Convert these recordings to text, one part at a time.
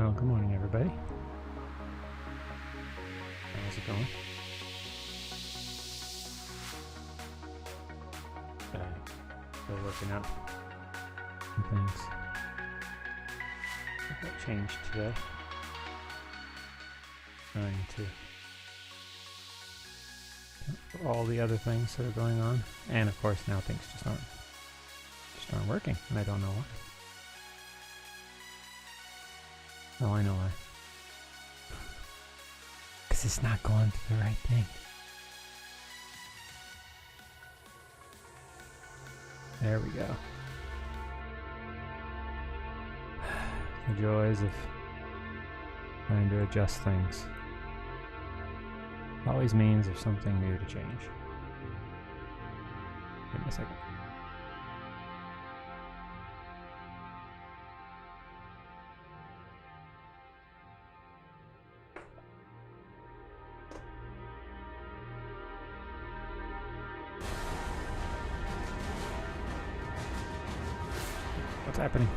Well, good morning, everybody. How's it going? Still working out some things. That changed today. Trying to account for all the other things that are going on, and of course now things just aren't working, and I don't know why. Oh, I know why. Because it's not going to the right thing. There we go. The joys of trying to adjust things. Always means there's something new to change. Give me a second. What's happening?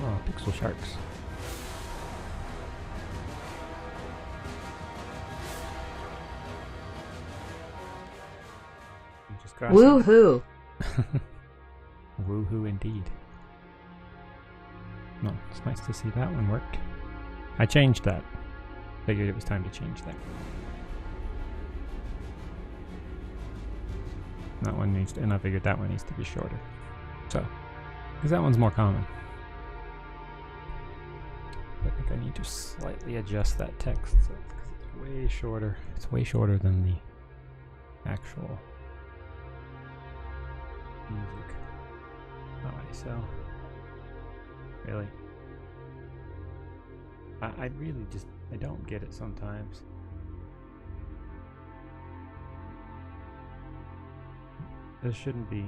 Oh, pixel sharks. Woohoo! Woohoo indeed. Well, it's nice to see that one worked. I changed that. Figured it was time to change that. That one needs to, and I figured that one needs to be shorter. So, because that one's more common. I think I need to slightly adjust that text so it's way shorter. It's way shorter than the actual music. Alright, so really, I really just, I don't get it sometimes. This shouldn't be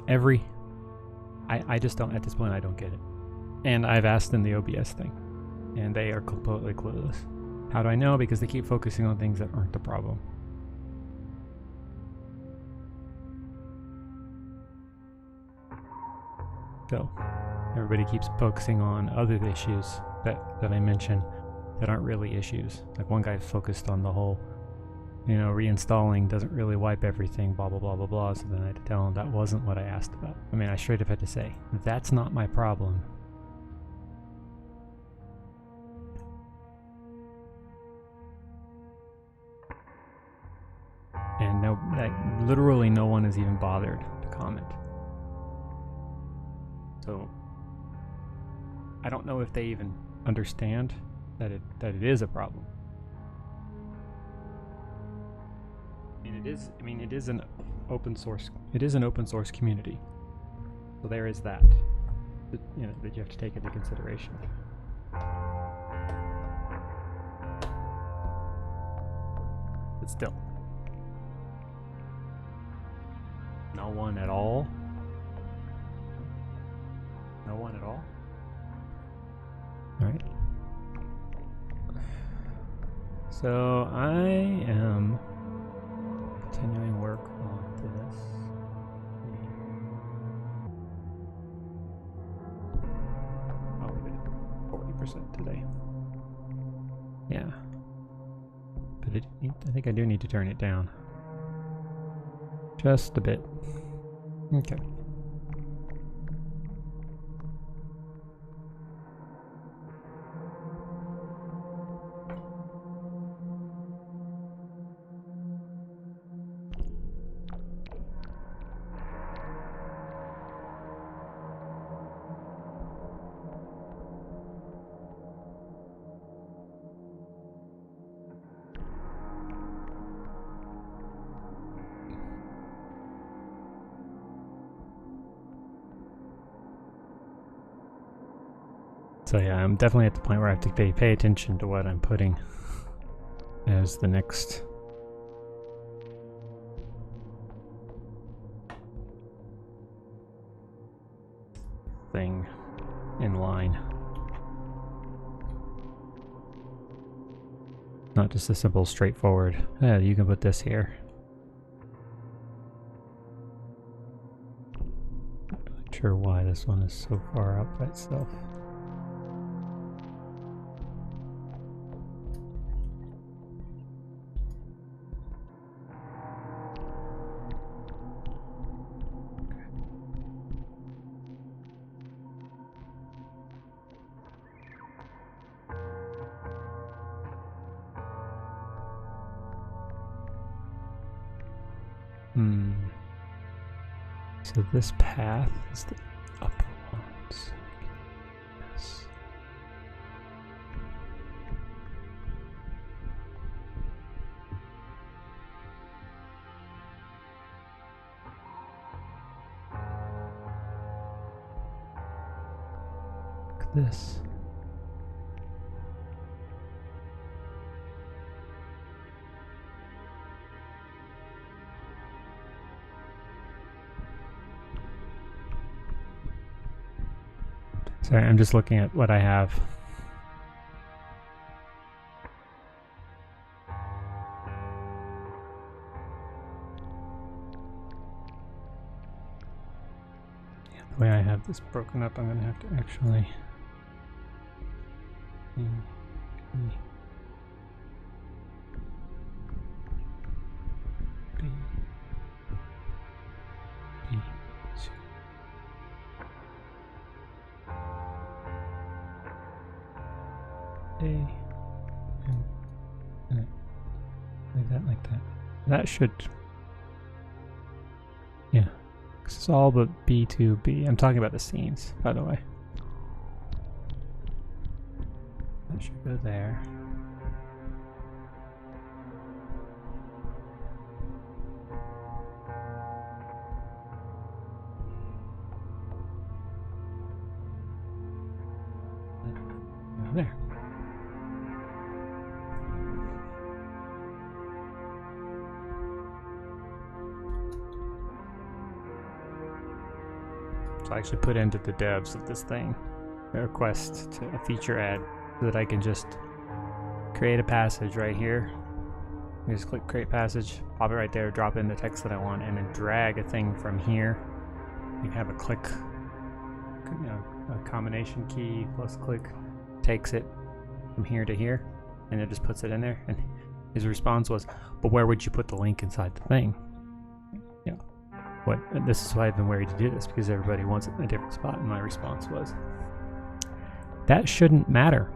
every I just don't, at this point I don't get it. And I've asked in the OBS thing, and they are completely clueless. How do I know? Because they keep focusing on things that aren't the problem. So, everybody keeps focusing on other issues that I mention that aren't really issues. Like one guy focused on the whole, you know, reinstalling doesn't really wipe everything, blah, blah, blah, blah, blah. So then I had to tell him that wasn't what I asked about. I mean, I straight up had to say, that's not my problem. And no, literally no one has even bothered to comment. So I don't know if they even understand that it is a problem. It is an open source. It is an open source community. So there is that. That you have to take into consideration. But still. No one at all? No one at all? Alright. So I am continuing work on this. Oh, we did 40% today. Yeah. But I think I do need to turn it down. Just a bit. Okay. So yeah, I'm definitely at the point where I have to pay attention to what I'm putting as the next thing in line. Not just a simple, straightforward, you can put this here. sure why this one is so far up by itself. So this path is the upper ones. Yes. Look at this. Sorry, I'm just looking at what I have. Yeah, the way I have this broken up, I'm going to have to actually... and leave that like that. That should, yeah, 'cause it's all but B2B. I'm talking about the scenes, by the way. That should go there. There. So I actually put into the devs of this thing a request to a feature add so that I can just create a passage right here. You just click create passage, pop it right there, drop in the text that I want, and then drag a thing from here. You have a click, you know, a combination key plus click takes it from here to here, and it just puts it in there. And his response was, "But where would you put the link inside the thing?" Yeah. What? And this is why I've been worried to do this, because everybody wants it in a different spot. And my response was, "That shouldn't matter.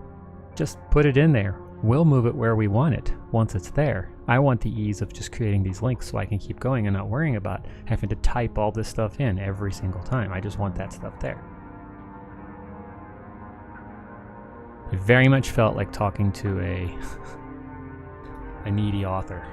Just put it in there. We'll move it where we want it once it's there. I want the ease of just creating these links so I can keep going and not worrying about having to type all this stuff in every single time. I just want that stuff there." It very much felt like talking to a needy author.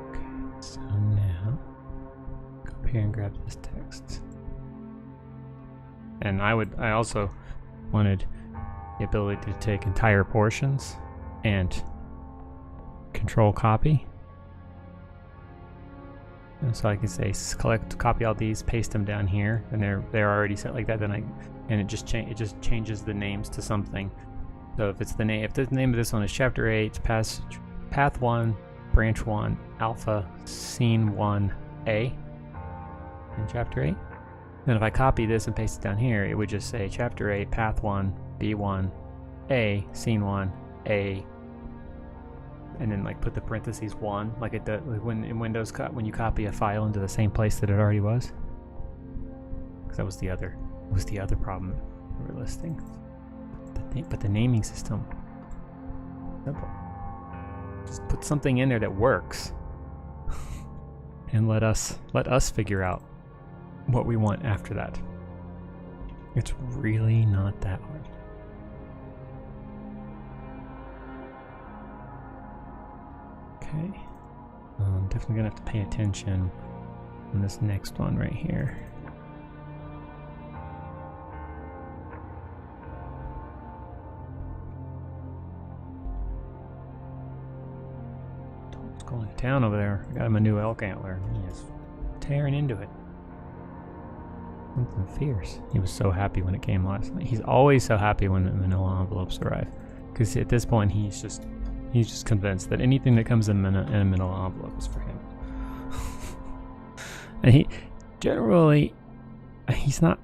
Okay, so now go up here and grab this text. And I also wanted the ability to take entire portions and control copy. And so I can say copy all these, paste them down here, and they're already set like that. Then it just changes the names to something. So if the name of this one is chapter 8, path 1, branch 1, alpha, scene 1A in chapter 8. Then if I copy this and paste it down here, it would just say chapter 8, path 1, B1, A, scene 1, A, and then like put the parentheses 1, like it does when in Windows when you copy a file into the same place that it already was. Because that was the other problem we were listing. But the naming system, simple. Just put something in there that works, and let us figure out what we want after that. It's really not that hard. Okay, I'm definitely gonna have to pay attention on this next one right here. Tom's going to town over there. I got him a new elk antler. He is tearing into it. Something fierce. He was so happy when it came last night. He's always so happy when the manila envelopes arrive. Because at this point, he's just convinced that anything that comes in a manila envelope is for him. And he generally, he's not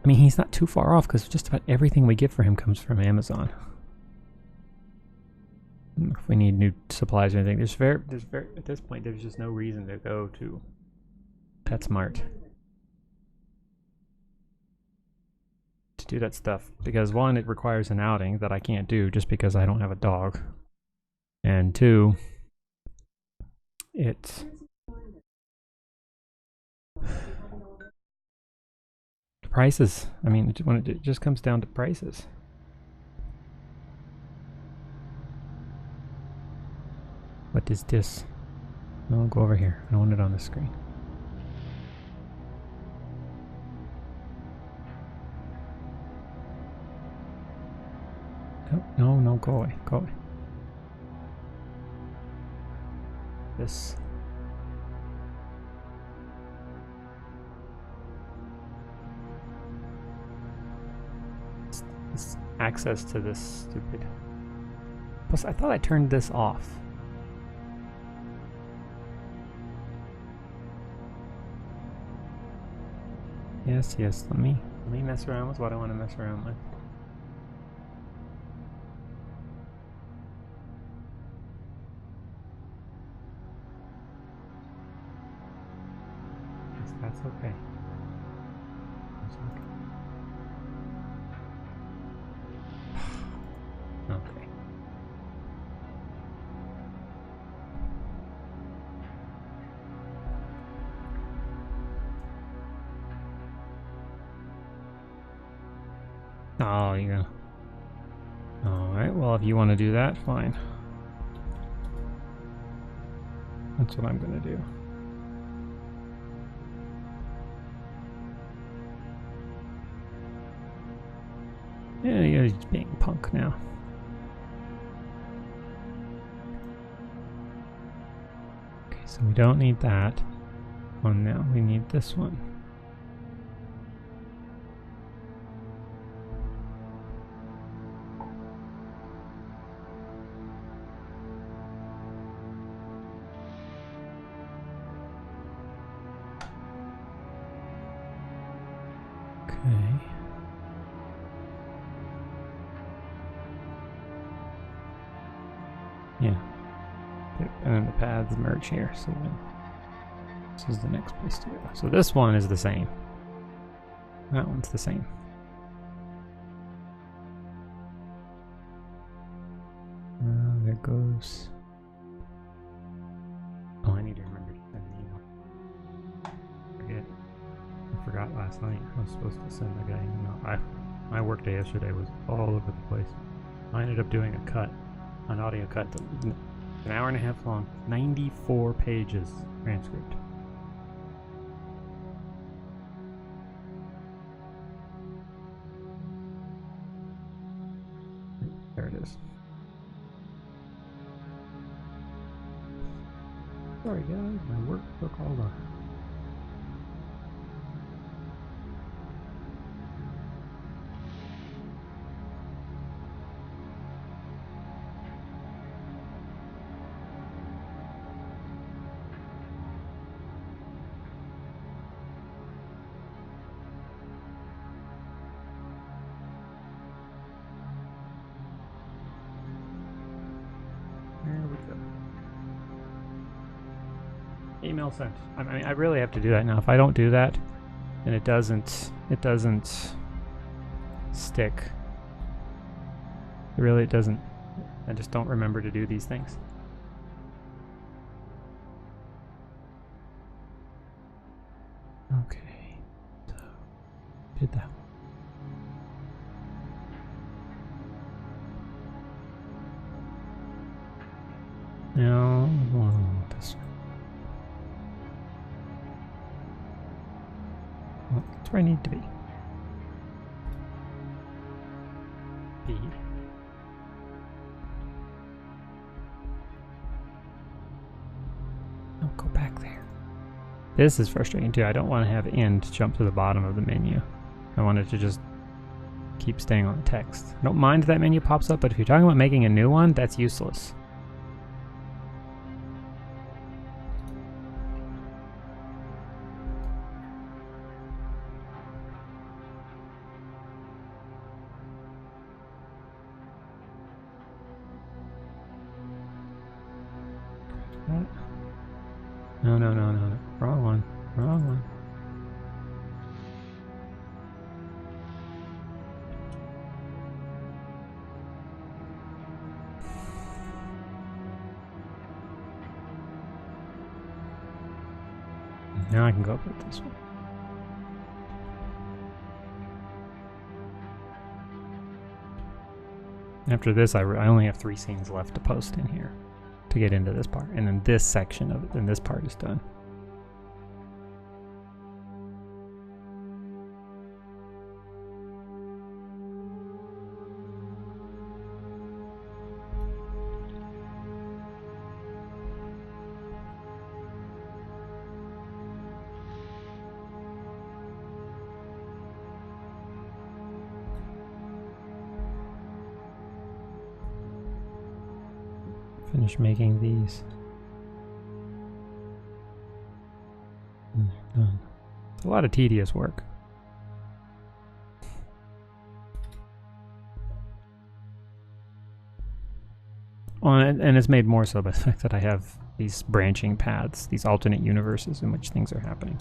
too far off because just about everything we get for him comes from Amazon. If we need new supplies or anything, at this point, there's just no reason to go to PetSmart to do that stuff. Because one, it requires an outing that I can't do just because I don't have a dog. And two, it's prices. I mean, it just comes down to prices. What is this? No, I'll go over here. I don't want it on the screen. No, go away. Go away. This. This access to this stupid. Plus, I thought I turned this off. Yes, let me mess around with what I want to mess around with. That's okay. That's okay. Okay. Oh, you go. Alright, well, if you want to do that, fine. That's what I'm going to do. Yeah, he's being a punk now. Okay, so we don't need that one now. We need this one. Okay. Yeah. And then the paths merge here, so then this is the next place to go. So this one is the same. That one's the same. There goes. Oh, I need to remember to send an email. Forget. I forgot last night I was supposed to send the guy an email. My work day yesterday was all over the place. I ended up doing a cut. An audio cut, an hour and a half long, 94 pages transcript. There it is. Sorry guys, my work took all the... Email sent. I mean, I really have to do that now. If I don't do that, then it doesn't stick. It doesn't. I just don't remember to do these things. Okay. So, did that one. Now, this one. Well, that's where I need to be. B. Oh, go back there. This is frustrating too. I don't want to have end jump to the bottom of the menu. I wanted to just keep staying on the text. I don't mind that menu pops up, but if you're talking about making a new one, that's useless. No, no, no, no, no. Wrong one. Wrong one. Now I can go up with this one. After this, I only have 3 scenes left to post in here to get into this part, and then this section of it, then this part is done. Finish making these. And they're done. It's a lot of tedious work. And it's made more so by the fact that I have these branching paths, these alternate universes in which things are happening.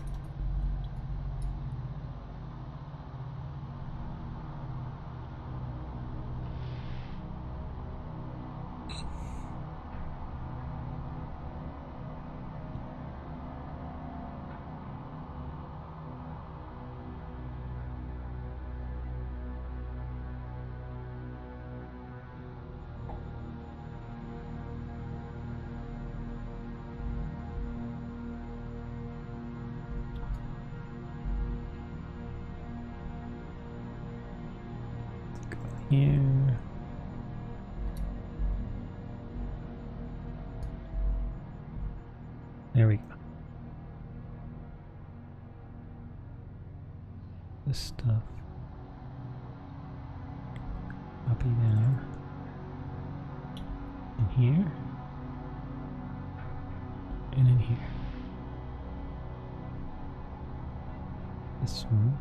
Here. There we go. This stuff. Copy down. In here. And in here. This one.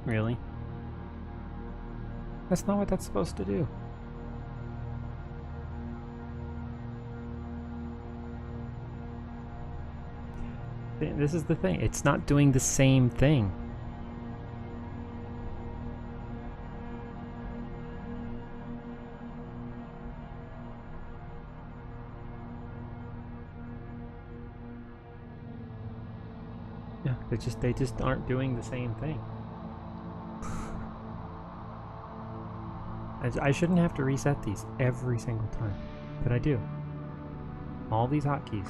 Really? That's not what that's supposed to do. This is the thing. It's not doing the same thing. Yeah, they just aren't doing the same thing. I shouldn't have to reset these every single time, but I do. All these hotkeys,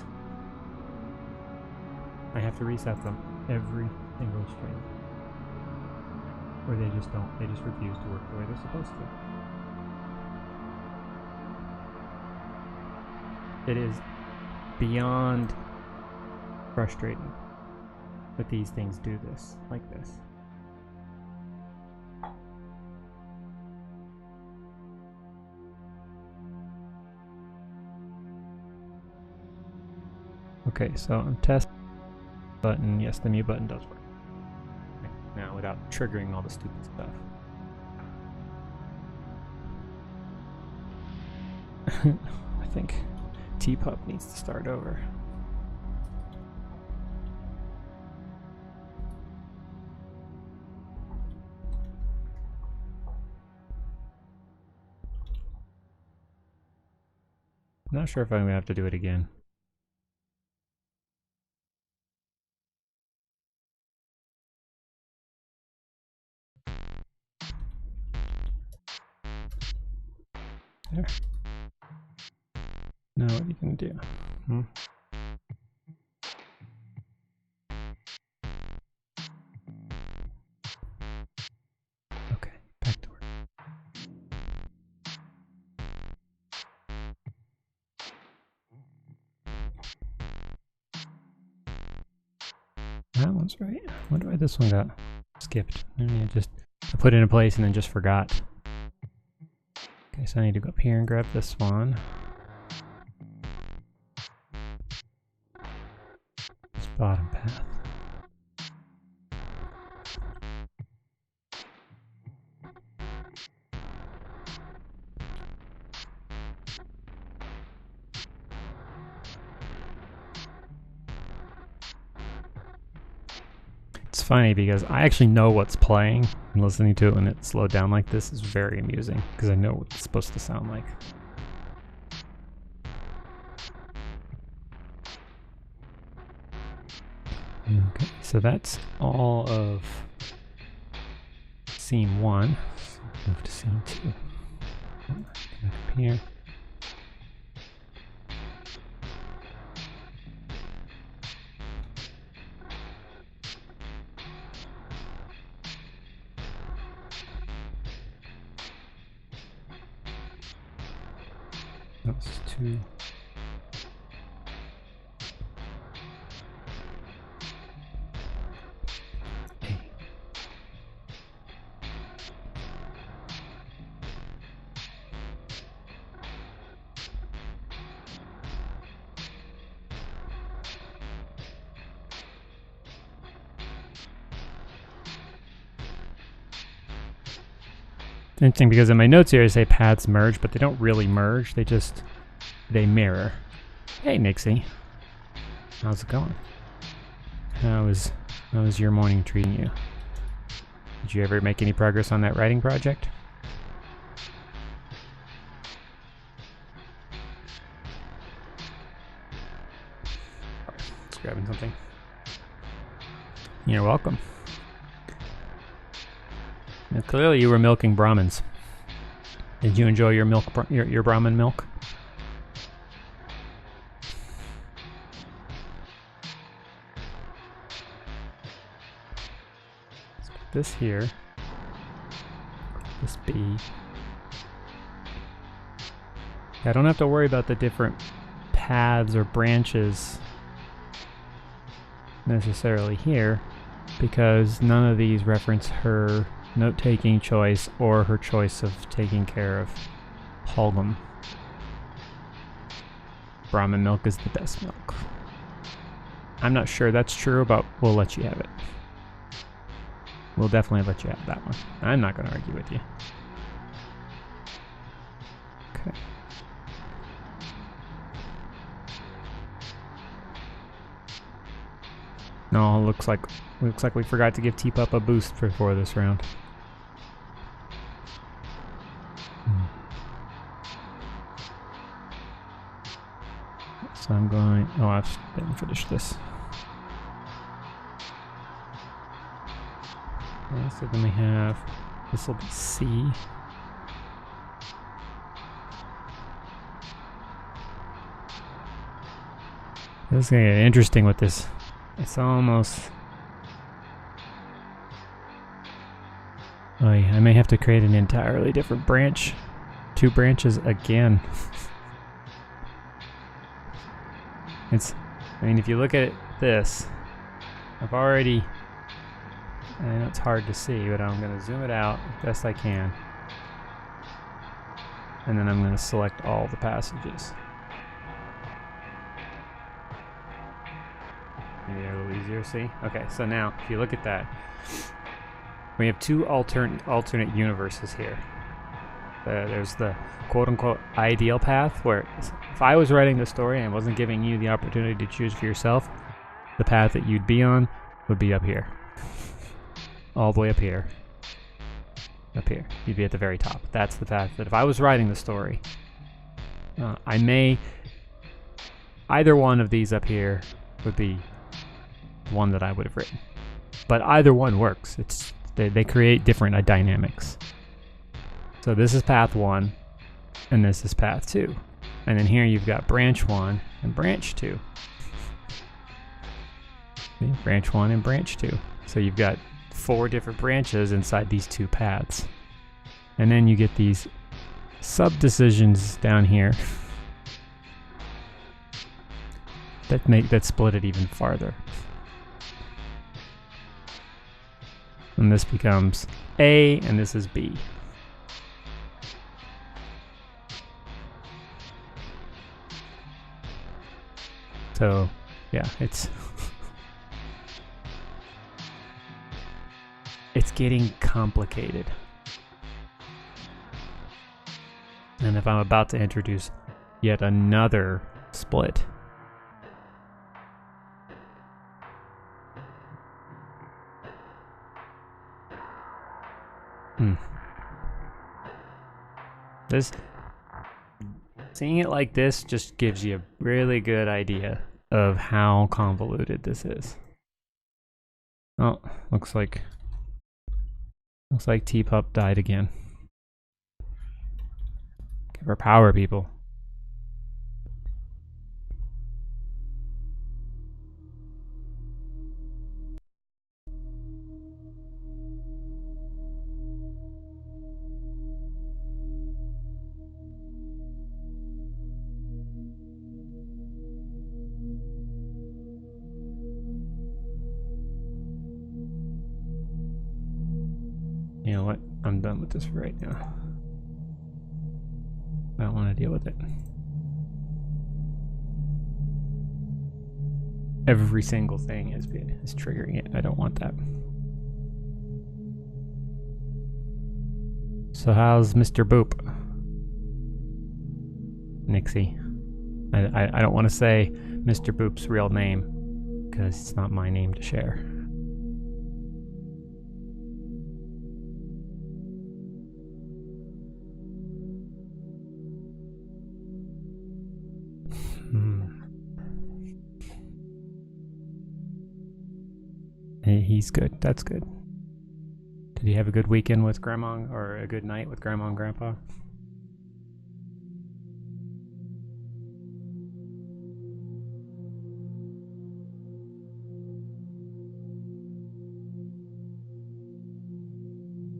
I have to reset them every single stream. Or they just don't, they just refuse to work the way they're supposed to. It is beyond frustrating that these things do this, like this. Okay, so test button. Yes, the mute button does work. Okay, now, without triggering all the stupid stuff. I think TPUP needs to start over. I'm not sure if I'm gonna have to do it again. There. Now what you can do? Okay, back to work. that one's right. I wonder why this one got skipped. I put it in place and then just forgot. Okay, so I need to go up here and grab this one. This bottom path. It's funny because I actually know what's playing, and listening to it when it's slowed down like this is very amusing because I know what it's supposed to sound like. Okay, so that's all of scene 1. Move to scene 2. Back up here. That's 2. Interesting because in my notes here I say paths merge, but they don't really merge, they mirror. Hey Nixie, how's it going? How is your morning treating you? Did you ever make any progress on that writing project? Just grabbing something. You're welcome. Now, clearly you were milking Brahmins. Did you enjoy your milk, your Brahmin milk? Let's put this here. This B. I don't have to worry about the different paths or branches necessarily here because none of these reference her note-taking choice or her choice of taking care of Holgum. Brahmin milk is the best milk. I'm not sure that's true, but we'll let you have it. We'll definitely let you have that one. I'm not going to argue with you. Okay. No, looks like we forgot to give Teapup a boost for this round. So I'm going. Oh, I didn't finish this. Okay, so then we have. This will be C. This is gonna get interesting with this. It's almost. Oh, yeah, I may have to create an entirely different branch. 2 branches again. I mean, if you look at this, I've already. I know it's hard to see, but I'm going to zoom it out as best I can. And then I'm going to select all the passages. Maybe a little easier to see. Okay, so now, if you look at that, we have 2 alternate universes here. There's the quote-unquote ideal path, where if I was writing the story and I wasn't giving you the opportunity to choose for yourself, the path that you'd be on would be up here. All the way up here. Up here. You'd be at the very top. That's the path that if I was writing the story, I may... Either one of these up here would be one that I would have written. But either one works. They create different dynamics. So this is path 1, and this is path 2. And then here you've got branch 1 and branch 2. See? Branch 1 and branch 2. So you've got 4 different branches inside these 2 paths. And then you get these sub-decisions down here that split it even farther. And this becomes A, and this is B. So, yeah, it's getting complicated. And if I'm about to introduce yet another split, seeing it like this just gives you a really good idea of how convoluted this is. Oh, looks like T-Pup died again. Give her power, people. You know what? I'm done with this for right now. I don't want to deal with it. Every single thing is triggering it. I don't want that. So how's Mr. Boop? Nixie. I don't want to say Mr. Boop's real name because it's not my name to share. He's good. That's good. Did he have a good weekend with Grandma, or a good night with Grandma and Grandpa?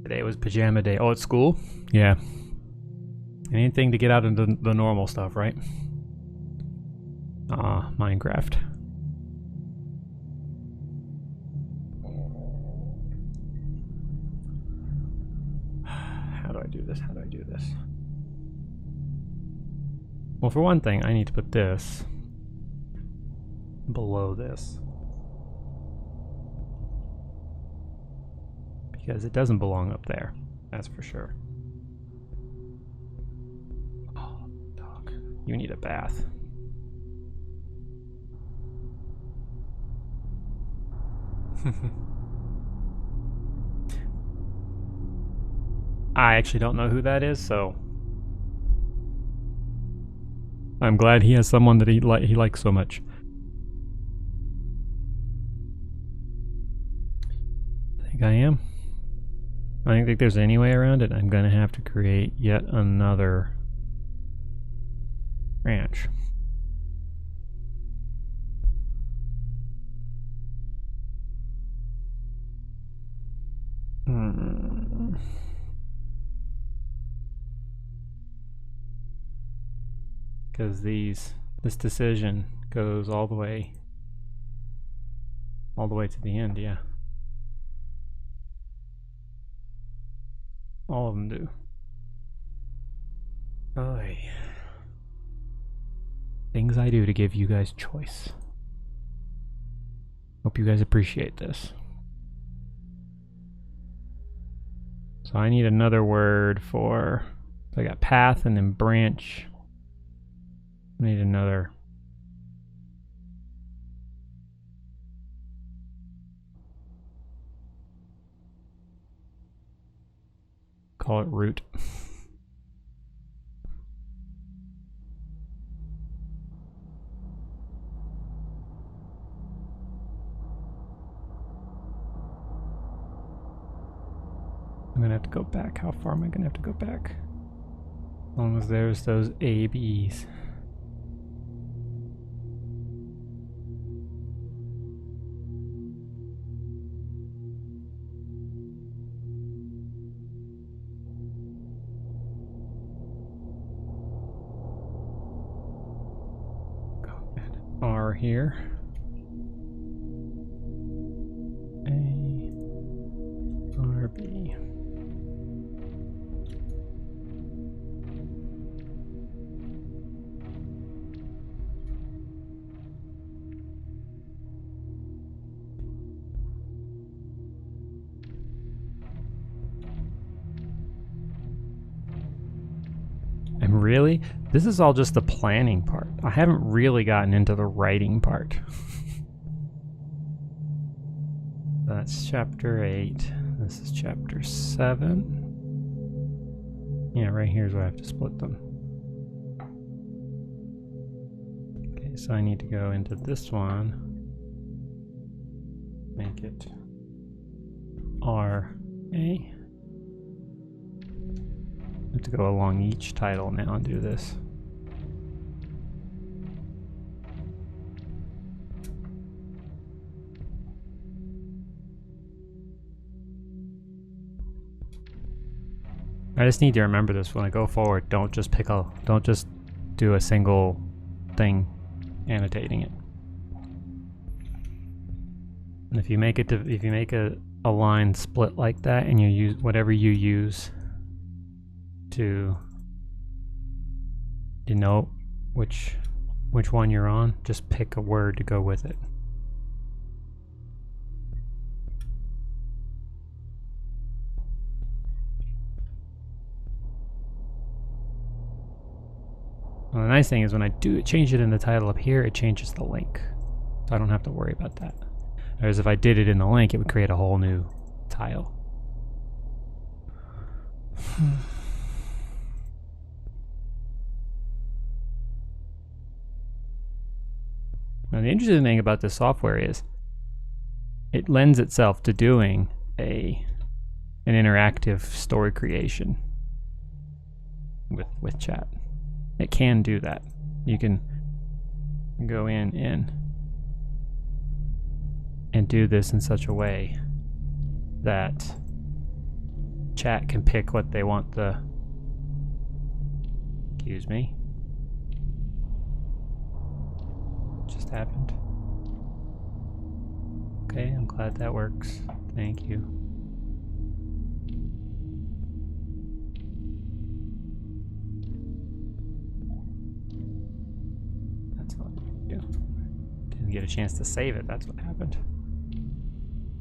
Today was pajama day. Oh, at school? Yeah. Anything to get out into the normal stuff, right? Minecraft. How do I do this? Well, for one thing, I need to put this below this. Because it doesn't belong up there. That's for sure. Oh, dog. You need a bath. I actually don't know who that is, so I'm glad he has someone that he likes so much. I think I am. I don't think there's any way around it. I'm gonna have to create yet another branch. Because this decision goes all the way to the end, yeah. All of them do. Oy. Things I do to give you guys choice. Hope you guys appreciate this. So I need another word for, so I got path and then branch. I need another. Call it root. I'm gonna have to go back. How far am I gonna have to go back? As long as there's those ABs. R here. A, really, this is all just the planning part. I haven't really gotten into the writing part. That's chapter 8. This is chapter 7. Yeah, right here's where I have to split them. Okay, so I need to go into this one. Make it RA. I have to go along each title now and do this. I just need to remember this when I go forward. Don't just do a single thing annotating it. And if you make a line split like that and you use whatever you use to denote which one you're on, just pick a word to go with it. Well, the nice thing is when I change it in the title up here, it changes the link. So I don't have to worry about that. Whereas if I did it in the link, it would create a whole new tile. Now the interesting thing about this software is it lends itself to doing an interactive story creation with chat. It can do that. You can go in and do this in such a way that chat can pick what they want the... Excuse me. Just happened. Okay, I'm glad that works. Thank you. That's what I do. Didn't get a chance to save it, that's what happened.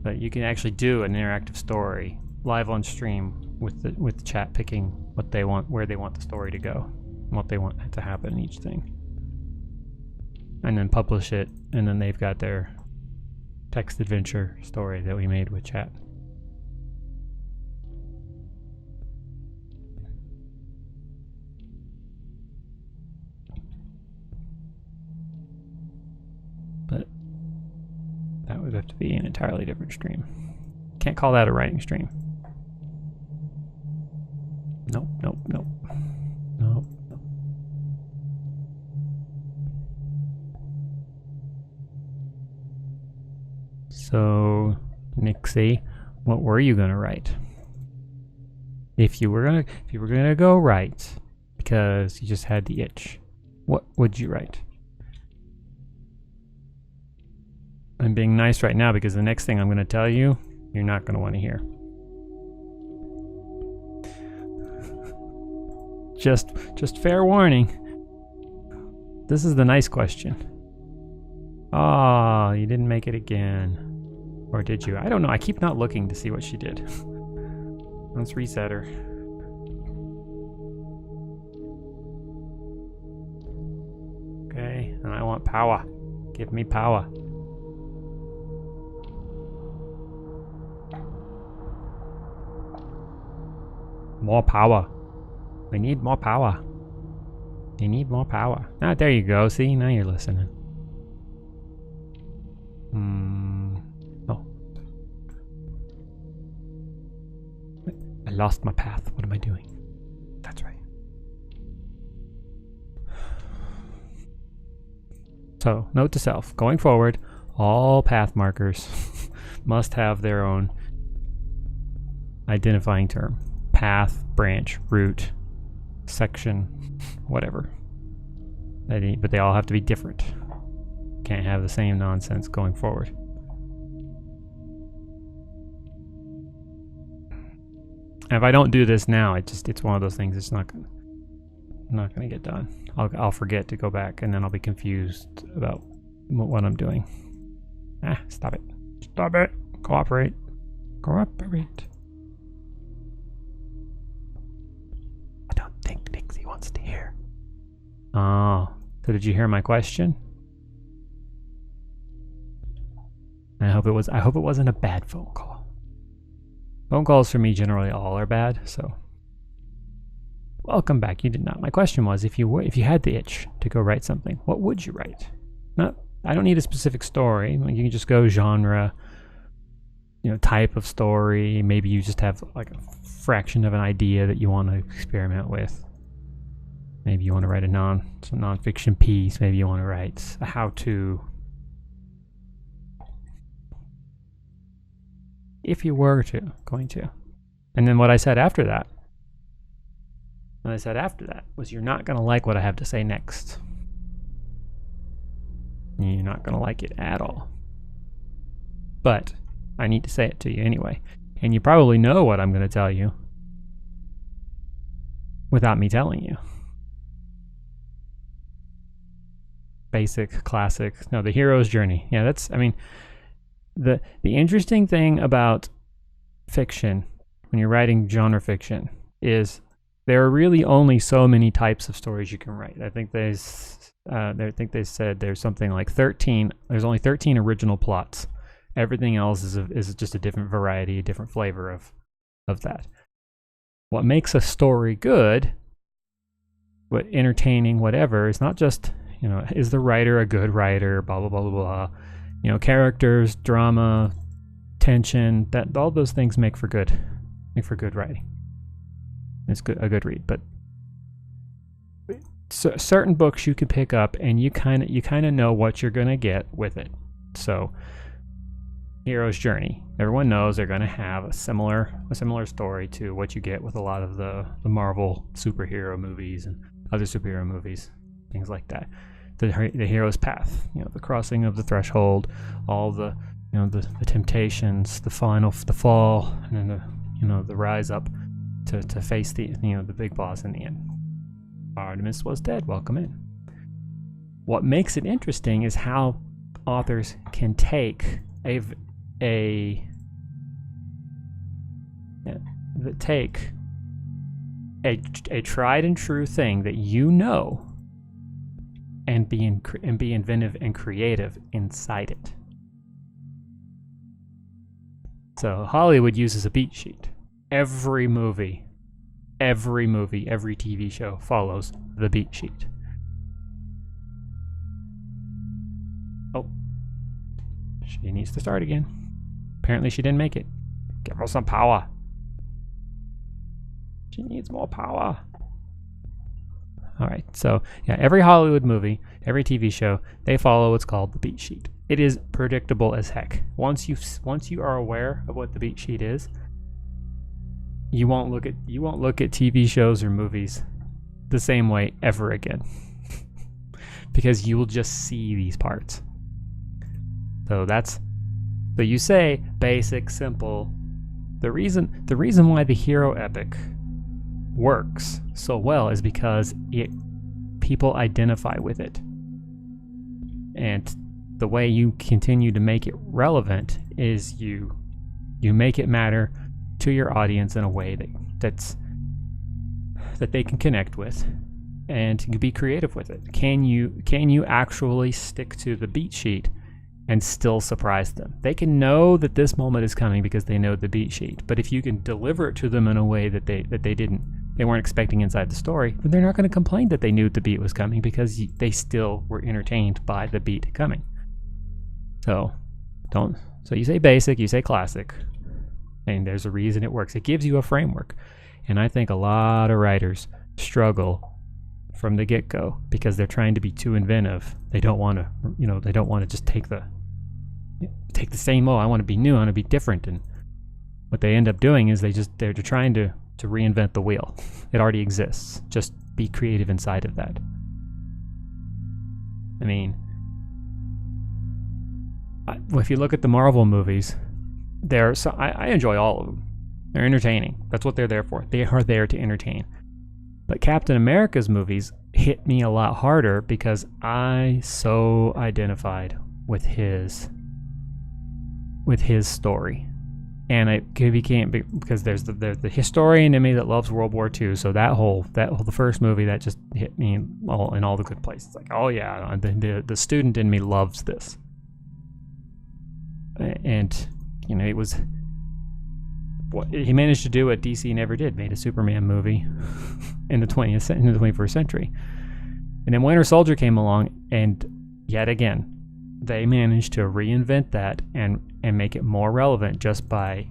But you can actually do an interactive story live on stream with the chat picking what they want, where they want the story to go, and what they want to happen in each thing. And then publish it, and then they've got their text adventure story that we made with chat. But that would have to be an entirely different stream. Can't call that a writing stream. Nope, nope, nope. Nope. So, Nixie, what were you gonna write? If you were gonna go write because you just had the itch, what would you write? I'm being nice right now because the next thing I'm gonna tell you, you're not gonna want to hear. Just fair warning. This is the nice question. Ah, you didn't make it again. Or did you? I don't know. I keep not looking to see what she did. Let's reset her. Okay, and I want power. Give me power. More power. We need more power. You need more power. Ah, there you go. See, now you're listening. Oh. I lost my path. What am I doing? That's right. So, note to self. Going forward, all path markers must have their own identifying term. Path, branch, route, section, whatever. But they all have to be different. Can't have the same nonsense going forward. And if I don't do this now, it's one of those things. It's not gonna get done. I'll forget to go back, and then I'll be confused about what I'm doing. Ah, stop it! Stop it! Cooperate! Cooperate! I don't think Nixie wants to hear. Oh, so did you hear my question? I hope it wasn't a bad phone call. Phone calls for me generally all are bad, so welcome back. You did not. My question was, if you had the itch to go write something, what would you write? I don't need a specific story. Like, you can just go genre, type of story. Maybe you just have like a fraction of an idea that you want to experiment with. Maybe you want to write some nonfiction piece. Maybe you want to write a how-to. If you were going to. And then what I said after that was, you're not going to like what I have to say next. You're not going to like it at all. But I need to say it to you anyway. And you probably know what I'm going to tell you without me telling you. Basic, classic. No, the hero's journey. Yeah, the interesting thing about fiction, when you're writing genre fiction, is there are really only so many types of stories you can write. I think they said there's something like 13. There's only 13 original plots. Everything else is just a different variety, a different flavor of that. What makes a story good, what entertaining, whatever, is not just, is the writer a good writer, blah blah blah blah blah. Characters, drama, tension, that all those things make for good writing. It's a good read, but certain books you can pick up and you kind of know what you're gonna get with it. So, Hero's Journey, everyone knows they're gonna have a similar story to what you get with a lot of the Marvel superhero movies and other superhero movies, things like that. The hero's path, the crossing of the threshold, all the the temptations, the fall, and then the rise up to face the big boss in the end. Artemis was dead. Welcome in. What makes it interesting is how authors can take a tried and true thing that and be inventive and creative inside it. So Hollywood uses a beat sheet. Every movie, every TV show follows the beat sheet. Oh, she needs to start again. Apparently she didn't make it. Give her some power. She needs more power. All right, so yeah, every Hollywood movie, every TV show, they follow what's called the beat sheet. It is predictable as heck. Once you are aware of what the beat sheet is, you won't look at TV shows or movies the same way ever again, because you will just see these parts. So you say basic, simple. The reason why the hero epic works so well is because people identify with it, and the way you continue to make it relevant is you make it matter to your audience in a way that they can connect with, and you be creative with it. Can you actually stick to the beat sheet and still surprise them? They can know that this moment is coming because they know the beat sheet, but if you can deliver it to them in a way that they weren't expecting inside the story, then they're not going to complain that they knew the beat was coming, because they still were entertained by the beat coming. So you say basic, you say classic, and there's a reason it works. It gives you a framework. And I think a lot of writers struggle from the get-go because they're trying to be too inventive. They don't want to just take the same, I want to be new, I want to be different. And what they end up doing is they're trying to reinvent the wheel. It already exists. Just be creative inside of that. I mean, if you look at the Marvel movies, I enjoy all of them. They're entertaining. That's what they're there for. They are there to entertain. But Captain America's movies hit me a lot harder because I so identified with his story. And it became, because there's the historian in me that loves World War II. So the first movie, that just hit me in all the good places. Like, oh yeah, the student in me loves this. And it was what he managed to do. What DC never did, made a Superman movie in the 21st century. And then Winter Soldier came along, and yet again, they managed to reinvent that and make it more relevant just by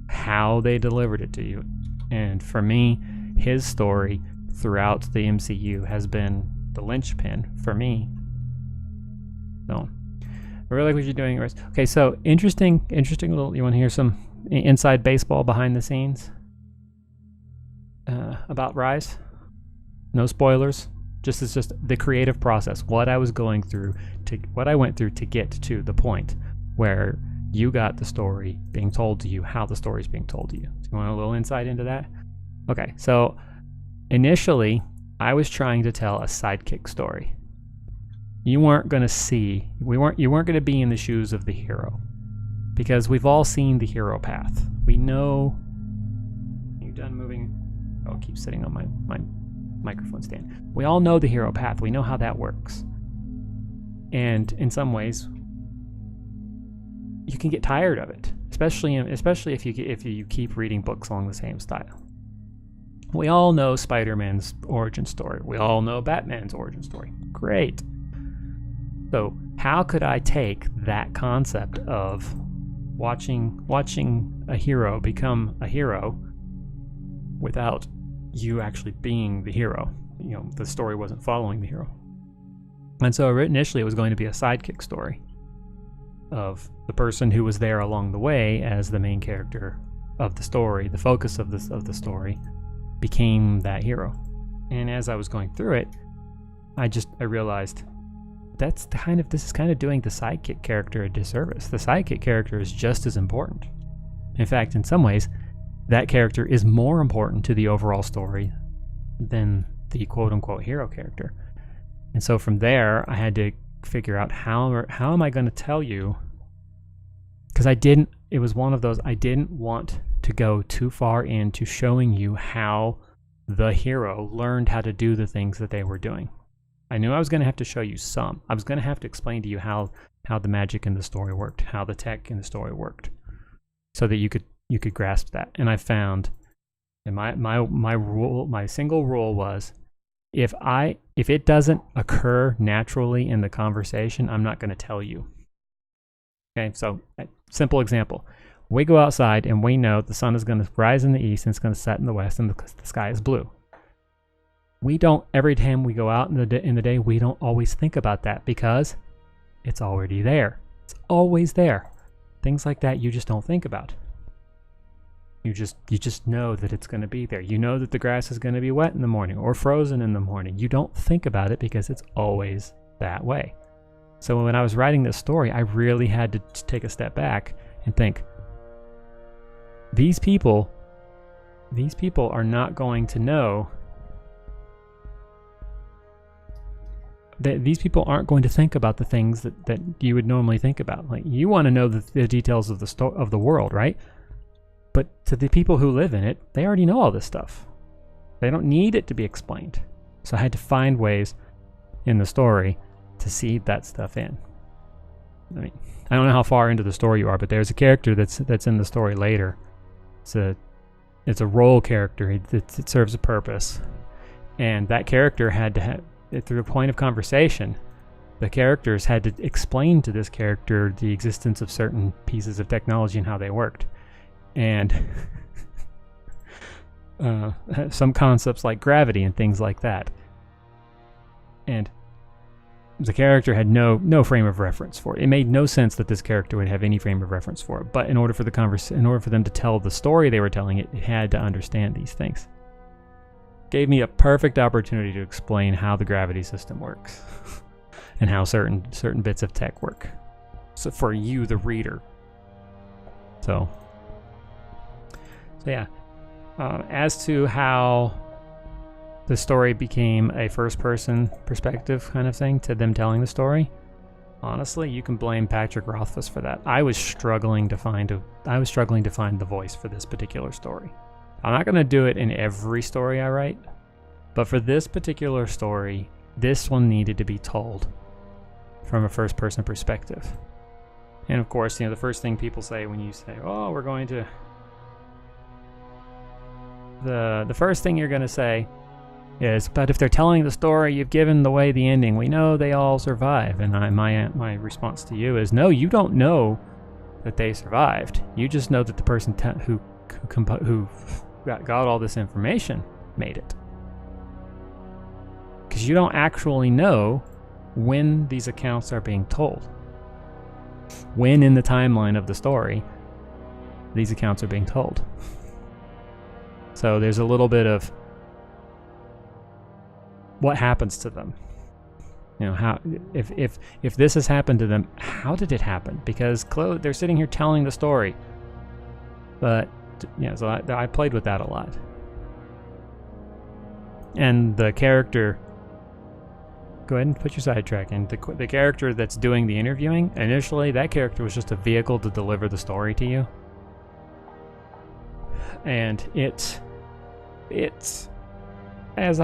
how they delivered it to you. And for me, his story throughout the MCU has been the linchpin for me. So I really like what you're doing, Russ. Okay, so interesting little, you want to hear some inside baseball behind the scenes about Rise? No spoilers. It's just the creative process, what I went through to get to the point where you got the story being told to you, how the story is being told to you. So you want a little insight into that? Okay, so initially, I was trying to tell a sidekick story. You weren't going to be in the shoes of the hero, because we've all seen the hero path. We know. You done moving? Oh, it keeps sitting on my microphone stand. We all know the hero path. We know how that works. And in some ways, you can get tired of it, especially if you keep reading books along the same style. We all know Spider-Man's origin story. We all know Batman's origin story. Great. So how could I take that concept of watching a hero become a hero without you actually being the hero? The story wasn't following the hero. And so initially it was going to be a sidekick story of the person who was there along the way as the main character of the story. The focus of the story became that hero. And as I was going through it, I realized this is kind of doing the sidekick character a disservice. The sidekick character is just as important. In fact, in some ways, that character is more important to the overall story than the quote-unquote hero character. And so from there, I had to figure out how am I going to tell you, because it was one of those, I didn't want to go too far into showing you how the hero learned how to do the things that they were doing. I knew I was going to have to show you some. I was going to have to explain to you how the magic in the story worked, how the tech in the story worked, so that you could grasp that. And I found, and my single rule was, if it doesn't occur naturally in the conversation, I'm not going to tell you. Okay, so simple example. We go outside and we know the sun is going to rise in the east and it's going to set in the west, and the sky is blue. We don't, every time we go out in the day, we don't always think about that because it's already there. It's always there. Things like that you just don't think about. You just know that it's going to be there. You know that the grass is going to be wet in the morning or frozen in the morning. You don't think about it because it's always that way. So when I was writing this story, I really had to take a step back and think, these people are not going to know. These people aren't going to think about the things that you would normally think about. Like, you want to know the details of the world, right? But to the people who live in it, they already know all this stuff. They don't need it to be explained. So I had to find ways in the story to seed that stuff in. I mean, I don't know how far into the story you are, but there's a character that's in the story later. It's a role character. It serves a purpose, and that character had to have, through a point of conversation, the characters had to explain to this character the existence of certain pieces of technology and how they worked. And some concepts like gravity and things like that. And the character had no frame of reference for it. It made no sense that this character would have any frame of reference for it. But in order for them to tell the story they were telling, it had to understand these things. Gave me a perfect opportunity to explain how the gravity system works and how certain bits of tech work. So for you, the reader. So yeah. As to how the story became a first-person perspective kind of thing to them telling the story, honestly, you can blame Patrick Rothfuss for that. I was struggling to find the voice for this particular story. I'm not going to do it in every story I write, but for this particular story, this one needed to be told from a first-person perspective. And of course, the first thing people say when you say, "Oh, we're going to," the first thing you're going to say is, "But if they're telling the story, you've given away the ending. We know they all survive." And my response to you is, no, you don't know that they survived. You just know that the person who got all this information made it. Because you don't actually know when these accounts are being told. When in the timeline of the story, these accounts are being told. So there's a little bit of what happens to them. How if this has happened to them, how did it happen? Because they're sitting here telling the story. But so I played with that a lot. And the character, go ahead and put your sidetrack in. The character that's doing the interviewing, initially that character was just a vehicle to deliver the story to you. And it's as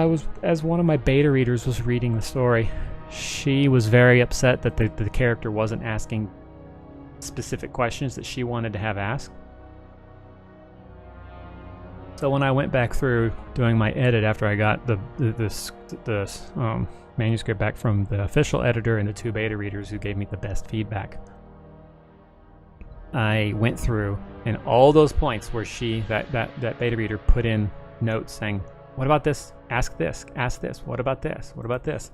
one of my beta readers was reading the story, she was very upset that the character wasn't asking specific questions that she wanted to have asked. So when I went back through doing my edit after I got the manuscript back from the official editor and the 2 beta readers who gave me the best feedback, I went through and all those points where that beta reader put in notes saying, "What about this? Ask this. Ask this. What about this? What about this?"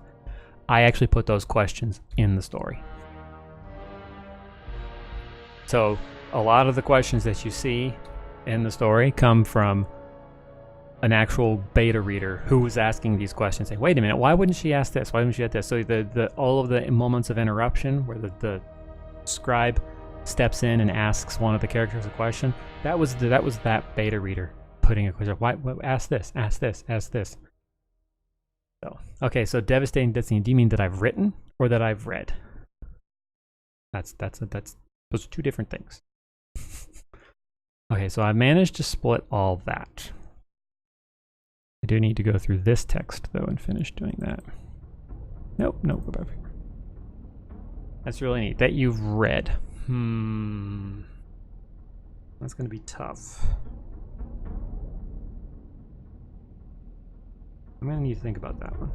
I actually put those questions in the story. So a lot of the questions that you see in the story come from an actual beta reader who was asking these questions. Saying, "Wait a minute, why wouldn't she ask this? Why wouldn't she ask this?" So all of the moments of interruption where the scribe steps in and asks one of the characters a question, that was that beta reader putting a question. Why ask this? Ask this? Ask this? So okay, so devastating destiny. Do you mean that I've written or that I've read? That's those are 2 different things. Okay, so I managed to split all that. I do need to go through this text though and finish doing that. Nope, go back here. That's really neat that you've read. That's gonna be tough. I'm gonna need to think about that one.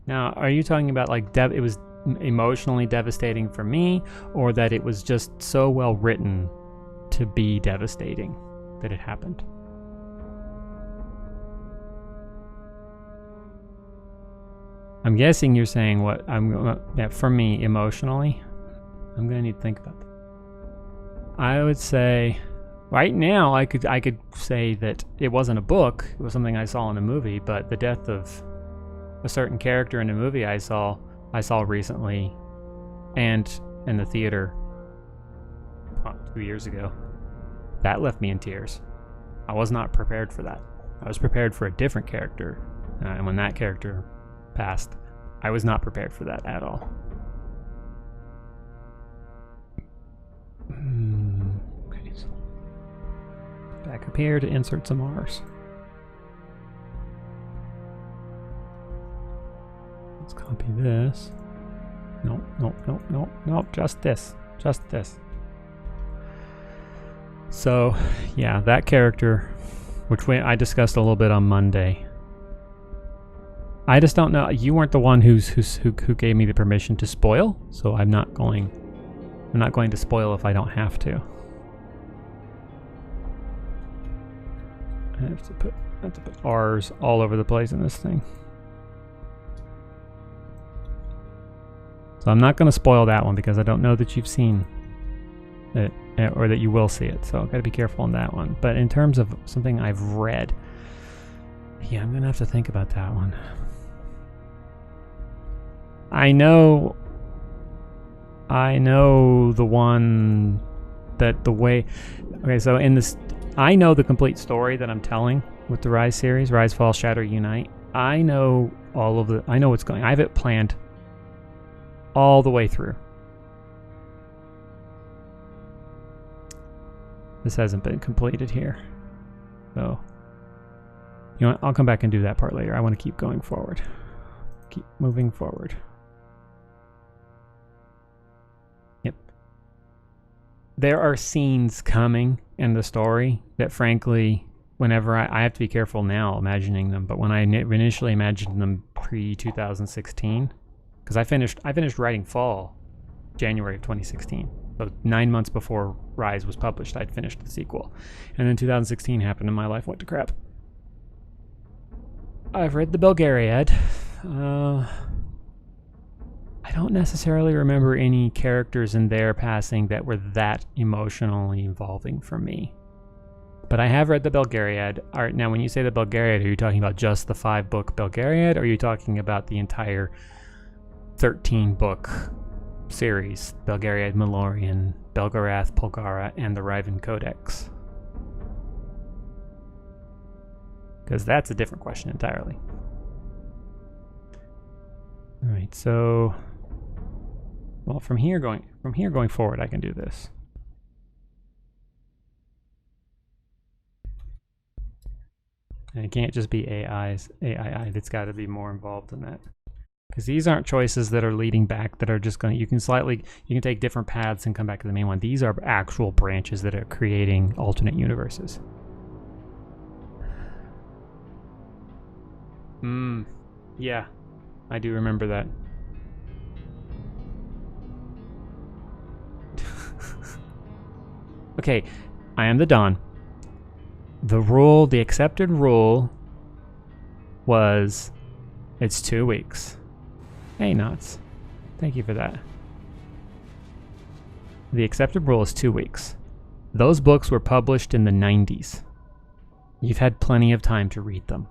Now, are you talking about like it was emotionally devastating for me, or that it was just so well written to be devastating that it happened? I'm guessing you're saying that for me emotionally. I'm gonna need to think about that. I would say right now I could say that it wasn't a book, it was something I saw in a movie, but the death of a certain character in a movie I saw recently and in the theater 2 years ago, that left me in tears. I was not prepared for that. I was prepared for a different character, and when that character passed, I was not prepared for that at all. Okay, so back up here to insert some R's. Let's copy this. Nope, just this. So, yeah, that character, which I discussed a little bit on Monday. I just don't know. You weren't the one who gave me the permission to spoil, so I'm not going to spoil if I don't have to. I have to put R's all over the place in this thing. So I'm not going to spoil that one because I don't know that you've seen it or that you will see it. So I've got to be careful on that one. But in terms of something I've read, yeah, I'm going to have to think about that one. I know the one that the way... Okay, so in this... I know the complete story that I'm telling with the Rise series, Rise, Fall, Shatter, Unite. I know I know what's going. I have it planned all the way through. This hasn't been completed here. So, you know what? I'll come back and do that part later. I want to keep going forward. Keep moving forward. Yep. There are scenes coming in the story that, frankly, whenever I have to be careful now imagining them, but when I initially imagined them pre-2016, because I finished writing Fall, January of 2016. So 9 months before Rise was published, I'd finished the sequel. And then 2016 happened and my life went to crap. I've read the Belgariad. I don't necessarily remember any characters in there passing that were that emotionally involving for me. But I have read the Belgariad. Alright, now when you say the Belgariad, are you talking about just the 5-book Belgariad, or are you talking about the entire 13-book series, Belgariad, Malorian, Belgarath, Polgara, and the Riven Codex? Because that's a different question entirely. Alright, so well, from here going forward, I can do this. And it can't just be AII. It's got to be more involved than that. Because these aren't choices that are leading back, that are just going to, you can take different paths and come back to the main one. These are actual branches that are creating alternate universes. Yeah, I do remember that. Okay, I am the Dawn. The accepted rule was it's 2 weeks. Hey, Knots. Thank you for that. The accepted rule is 2 weeks. Those books were published in the 90s. You've had plenty of time to read them.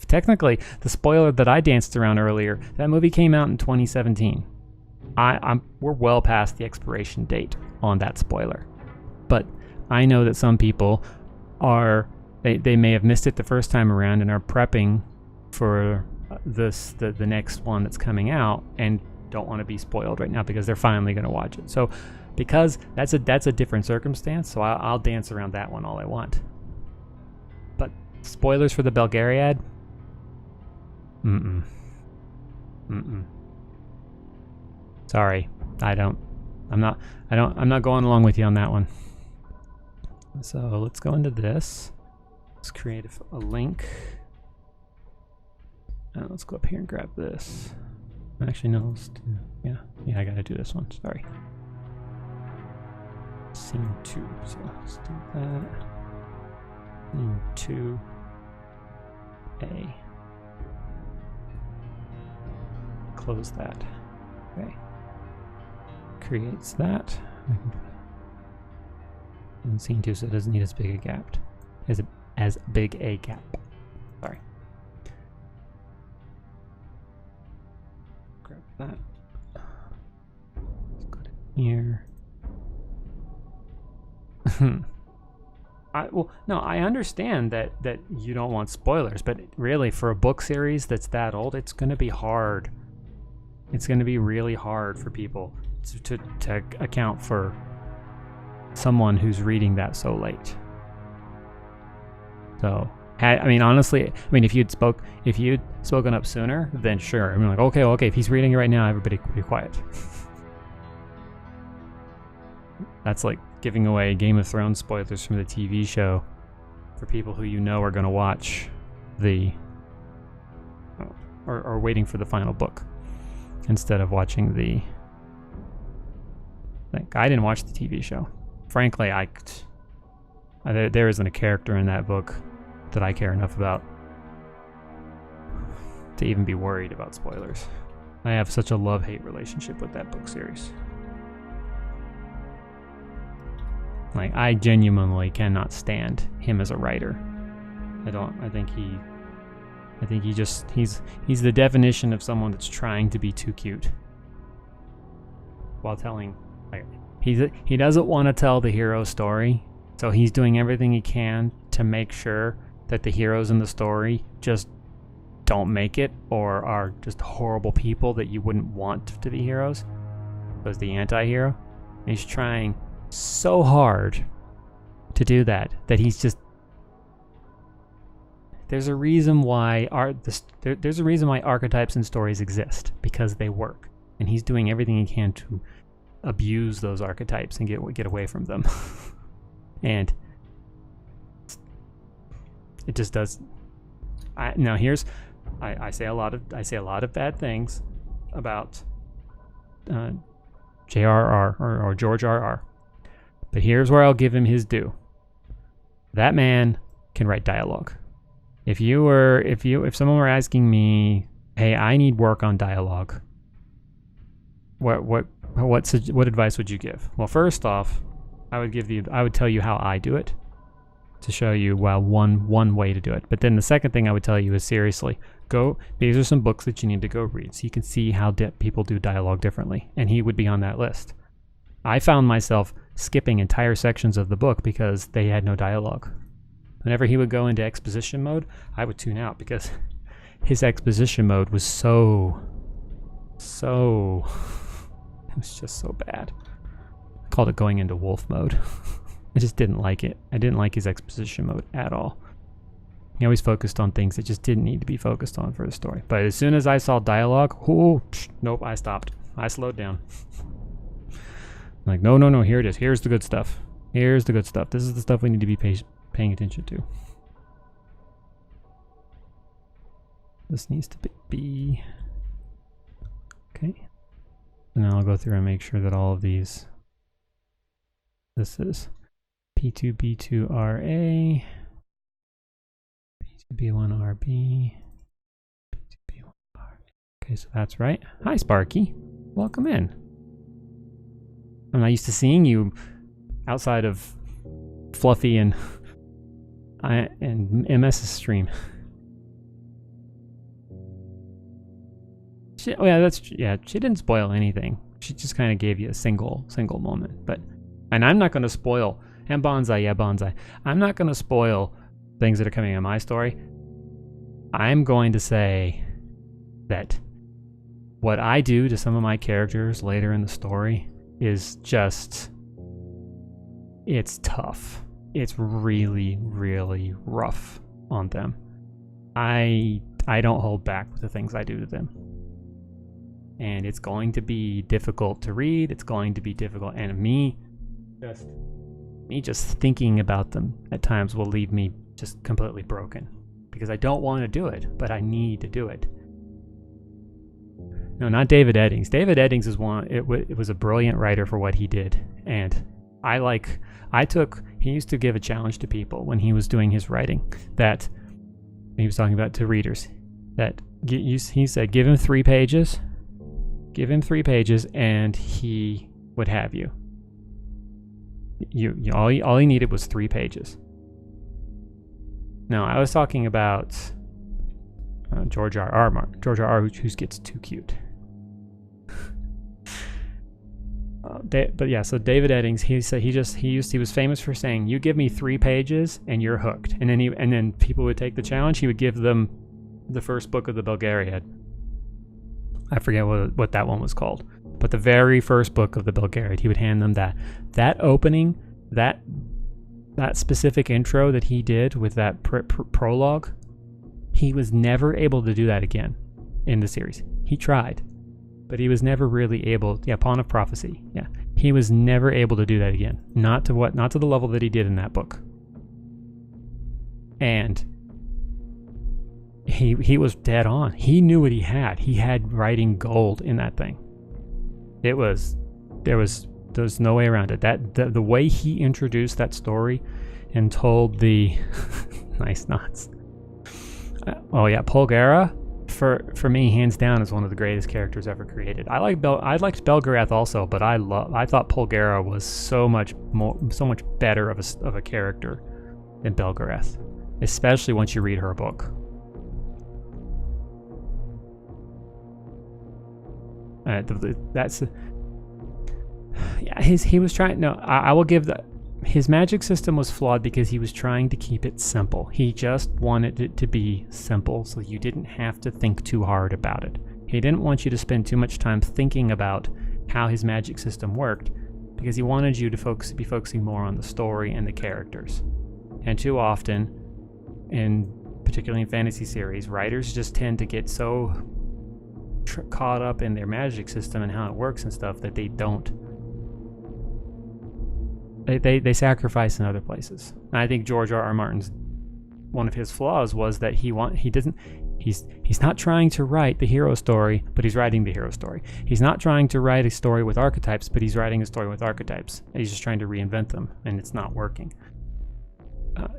Technically, the spoiler that I danced around earlier, that movie came out in 2017. We're well past the expiration date on that spoiler. But I know that some people they may have missed it the first time around and are prepping for the next one that's coming out and don't want to be spoiled right now because they're finally going to watch it. So because that's a different circumstance, so I'll dance around that one all I want. But spoilers for the Belgariad? Sorry, I'm not going along with you on that one. So let's go into this. Let's create a link. And let's go up here and grab this. Actually, no, let's do, yeah, I gotta do this one, sorry. Scene 2, so let's do that. Scene 2A. Close that. Okay. Creates that. And scene 2, so it doesn't need as big a gap. As big a gap. Sorry. Grab that. Let's go to here. I understand that you don't want spoilers, but really for a book series that's that old, it's going to be hard. It's going to be really hard for people to account for someone who's reading that so late. So, honestly, if you'd spoken up sooner, then sure. I'm like, okay, if he's reading it right now, everybody be quiet. That's like giving away Game of Thrones spoilers from the TV show for people who you know are going to watch or waiting for the final book instead of watching the. I didn't watch the TV show. Frankly, there isn't a character in that book that I care enough about to even be worried about spoilers. I have such a love-hate relationship with that book series. I genuinely cannot stand him as a writer. He's the definition of someone that's trying to be too cute while telling, he doesn't want to tell the hero story, so he's doing everything he can to make sure that the heroes in the story just don't make it or are just horrible people that you wouldn't want to be heroes. Was the anti-hero. He's trying so hard to do that he's just... There's a reason why there's a reason why archetypes in stories exist, because they work, and he's doing everything he can to abuse those archetypes and get away from them. And it just does. I say a lot of bad things about J.R.R. or George R.R. But here's where I'll give him his due. That man can write dialogue. If someone were asking me, hey, I need work on dialogue, what advice would you give? Well, first off, I would tell you how I do it, to show you one way to do it. But then the second thing I would tell you is, seriously, these are some books that you need to go read so you can see how people do dialogue differently, and he would be on that list. I found myself skipping entire sections of the book because they had no dialogue. Whenever he would go into exposition mode, I would tune out because his exposition mode was so it was just so bad. I called it going into wolf mode. I just didn't like it. I didn't like his exposition mode at all. He always focused on things that just didn't need to be focused on for the story. But as soon as I saw dialogue, nope, I stopped. I slowed down. Like, no, here it is. Here's the good stuff. Here's the good stuff. This is the stuff we need to be paying attention to. This needs to be okay. And now I'll go through and make sure that all of these, this is P2B2RA, P2B1RB, P2B1RA. Okay, so that's right. Hi, Sparky. Welcome in. I'm not used to seeing you outside of Fluffy and MS's stream. She didn't spoil anything. She just kind of gave you a single moment. And I'm not going to spoil. And Bonsai. I'm not going to spoil things that are coming in my story. I'm going to say that what I do to some of my characters later in the story is just, it's tough. It's really, really rough on them. I don't hold back with the things I do to them. And it's going to be difficult to read. It's going to be difficult. And me just thinking about them at times will leave me just completely broken. Because I don't want to do it, but I need to do it. No, not David Eddings. David Eddings is it was a brilliant writer for what he did. And he used to give a challenge to people when he was doing his writing that he was talking about to readers. That he said, give him 3 pages. Give him 3 pages and he would have you. All he needed was 3 pages. Now, I was talking about George R.R. who gets too cute. But yeah, so David Eddings, he was famous for saying, "You give me 3 pages and you're hooked." And then people would take the challenge. He would give them the first book of the Belgariad. I forget what that one was called, but the very first book of the Belgariad, he would hand them that. That opening, that specific intro that he did with that prologue, he was never able to do that again in the series. He tried, but he was never really able. Yeah, Pawn of Prophecy. Yeah, he was never able to do that again. Not to the level that he did in that book. And he was dead on. He knew what he had. He had writing gold in that thing. There's no way around it. The way he introduced that story and told the nice knots. Polgara, for me, hands down, is one of the greatest characters ever created. I liked Belgarath also, but I thought Polgara was so much better of a character than Belgarath, especially once you read her book. He was trying. No, I will give that. his magic system was flawed because he was trying to keep it simple. He just wanted it to be simple so you didn't have to think too hard about it. He didn't want you to spend too much time thinking about how his magic system worked because he wanted you to be focusing more on the story and the characters. And too often, particularly in fantasy series, writers just tend to get so caught up in their magic system and how it works and stuff that they don't. They sacrifice in other places. And I think George R.R. Martin's one of his flaws was that he's not trying to write the hero story, but he's writing the hero story. He's not trying to write a story with archetypes, but he's writing a story with archetypes. He's just trying to reinvent them, and it's not working.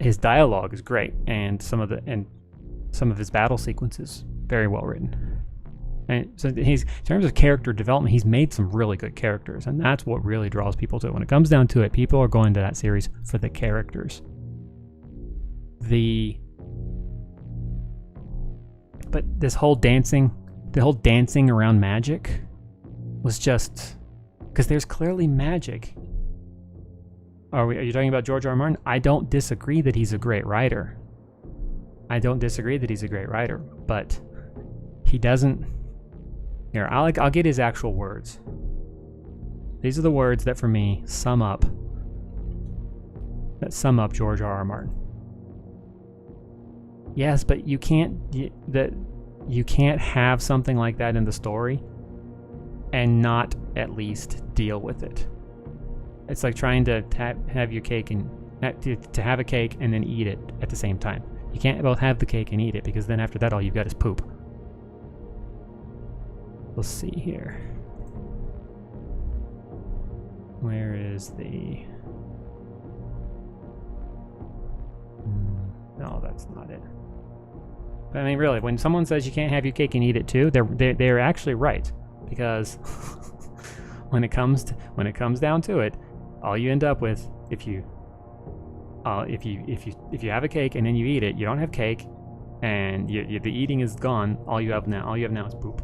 His dialogue is great, and some of his battle sequences very well written. And so in terms of character development, he's made some really good characters, and that's what really draws people to it. When it comes down to it, people are going to that series for the characters. But this whole dancing around magic was just because there's clearly magic. Are you talking about George R. R. Martin? I don't disagree that he's a great writer. But he doesn't. Here, I'll get his actual words. These are the words that, for me, sum up George R. R. Martin. Yes, but you can't have something like that in the story and not at least deal with it. It's like trying to have your cake and to have a cake and then eat it at the same time. You can't both have the cake and eat it because then after that all you've got is poop. We'll see here. Where is the... No, that's not it. But I mean, really, when someone says you can't have your cake and eat it too, they're actually right, because when it comes down to it, all you end up with if you have a cake and then you eat it, you don't have cake, and the eating is gone. All you have now is poop.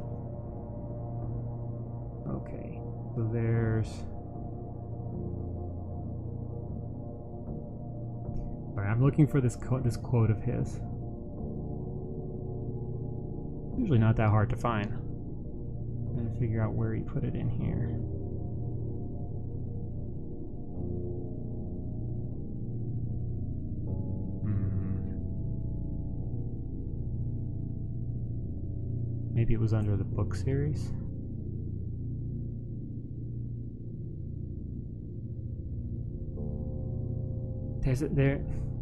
Okay, so there's. All right, I'm looking for this quote of his. Usually not that hard to find. I'm trying to figure out where he put it in here. Maybe it was under the book series.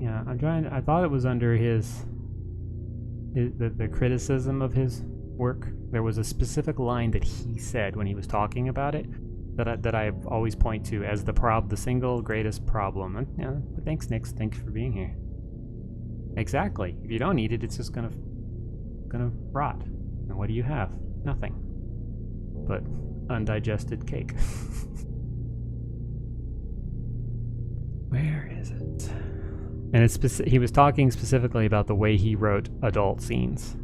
Yeah, I thought it was under the criticism of his work. There was a specific line that he said when he was talking about it that I always point to as the single greatest problem. And, yeah, thanks, Nix. Thanks for being here. Exactly. If you don't eat it, it's just gonna rot. And what do you have? Nothing. But undigested cake. Where is it? And he was talking specifically about the way he wrote adult scenes,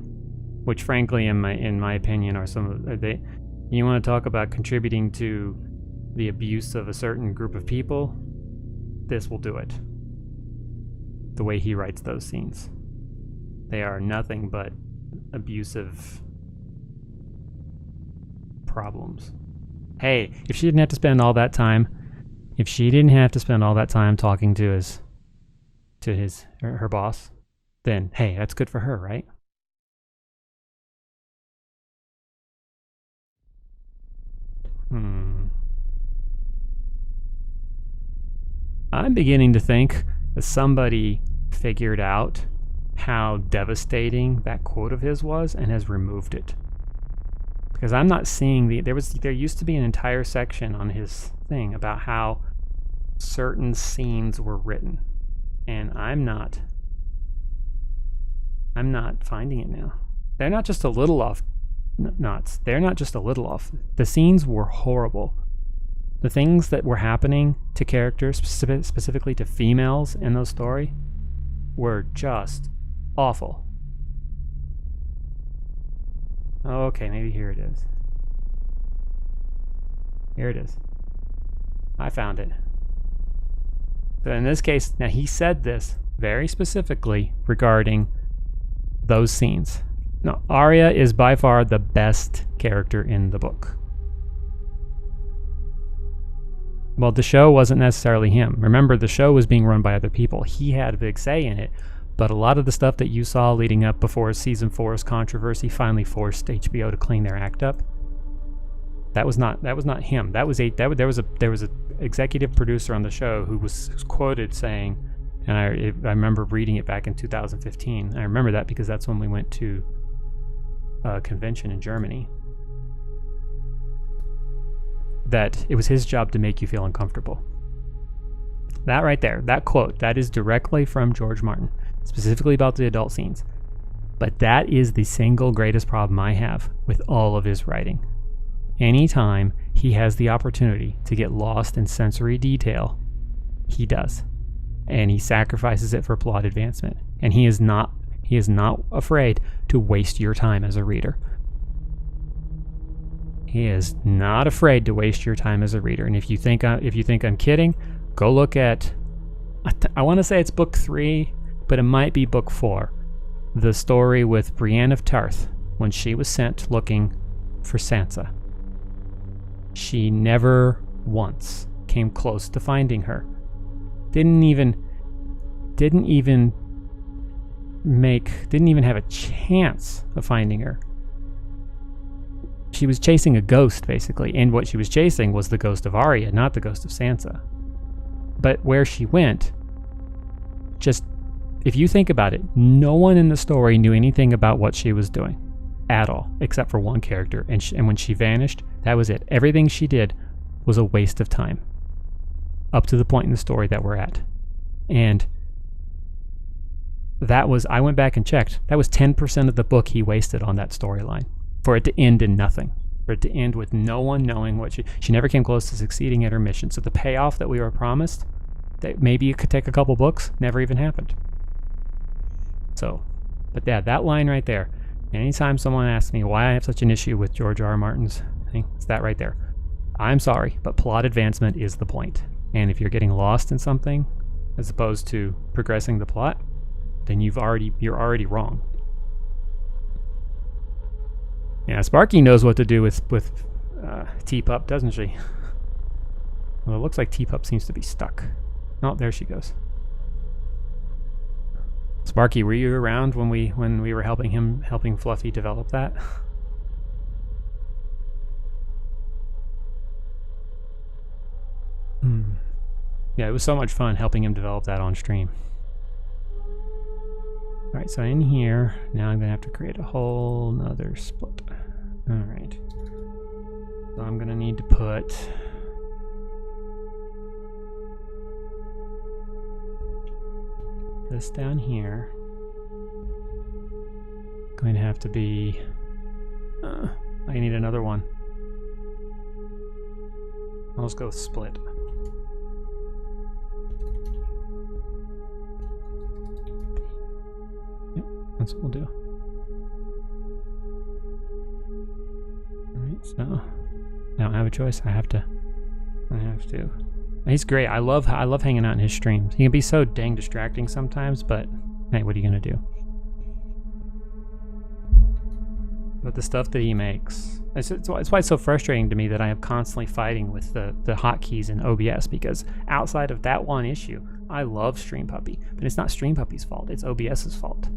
which, frankly, in my opinion, are some of they. You want to talk about contributing to the abuse of a certain group of people? This will do it. The way he writes those scenes, they are nothing but abusive problems. Hey, if she didn't have to spend all that time talking to her boss, then hey, that's good for her, right? I'm beginning to think that somebody figured out how devastating that quote of his was and has removed it. Because I'm not seeing there used to be an entire section on his thing about how certain scenes were written, and I'm not finding it now. They're not just a little off. They're not just a little off. The scenes were horrible. The things that were happening to characters, specifically to females in those stories, were just awful. Okay, maybe here it is. Here it is. I found it. So in this case, now he said this very specifically regarding those scenes. Now, Arya is by far the best character in the book. Well, the show wasn't necessarily him. Remember, the show was being run by other people. He had a big say in it, but a lot of the stuff that you saw leading up before season 4's controversy finally forced HBO to clean their act up. That was not him. There was a executive producer on the show who was quoted saying, and I remember reading it back in 2015. I remember that because that's when we went to a convention in Germany. That it was his job to make you feel uncomfortable. That right there, that quote, that is directly from George Martin, specifically about the adult scenes. But that is the single greatest problem I have with all of his writing. Anytime he has the opportunity to get lost in sensory detail, he does. And he sacrifices it for plot advancement. And he is not afraid to waste your time as a reader. He is not afraid to waste your time as a reader. And if you think I'm kidding, go look at, I want to say it's book 3, but it might be book 4. The story with Brienne of Tarth when she was sent looking for Sansa. She never once came close to finding her. Didn't even have a chance of finding her. She was chasing a ghost, basically, and what she was chasing was the ghost of Arya, not the ghost of Sansa. But where she went, just, if you think about it, no one in the story knew anything about what she was doing at all, except for one character, and when she vanished, that was it. Everything she did was a waste of time, up to the point in the story that we're at. And that was, I went back and checked, that was 10% of the book he wasted on that storyline. For it to end in nothing. For it to end with no one knowing what she never came close to succeeding at her mission. So the payoff that we were promised, that maybe it could take a couple books, never even happened. So, but yeah, that line right there. Anytime someone asks me why I have such an issue with George R. R. Martin's thing, it's that right there. I'm sorry, but plot advancement is the point. And if you're getting lost in something, as opposed to progressing the plot, then you're already wrong. Yeah, Sparky knows what to do with Teapup, doesn't she? Well, it looks like Teapup seems to be stuck. Oh, there she goes. Sparky, were you around when we were helping Fluffy develop that? Yeah, it was so much fun helping him develop that on stream. Alright, so in here, now I'm going to have to create a whole nother split. Alright. So I'm going to need to put this down here. Going to have to be... I need another one. Let's go with split. That's what we'll do. Alright, so I don't have a choice. I have to. He's great. I love hanging out in his streams. He can be so dang distracting sometimes, but hey, what are you gonna do? But the stuff that he makes, it's why it's so frustrating to me that I am constantly fighting with the hotkeys in OBS, because outside of that one issue, I love Stream Puppy, but it's not Stream Puppy's fault. It's OBS's fault.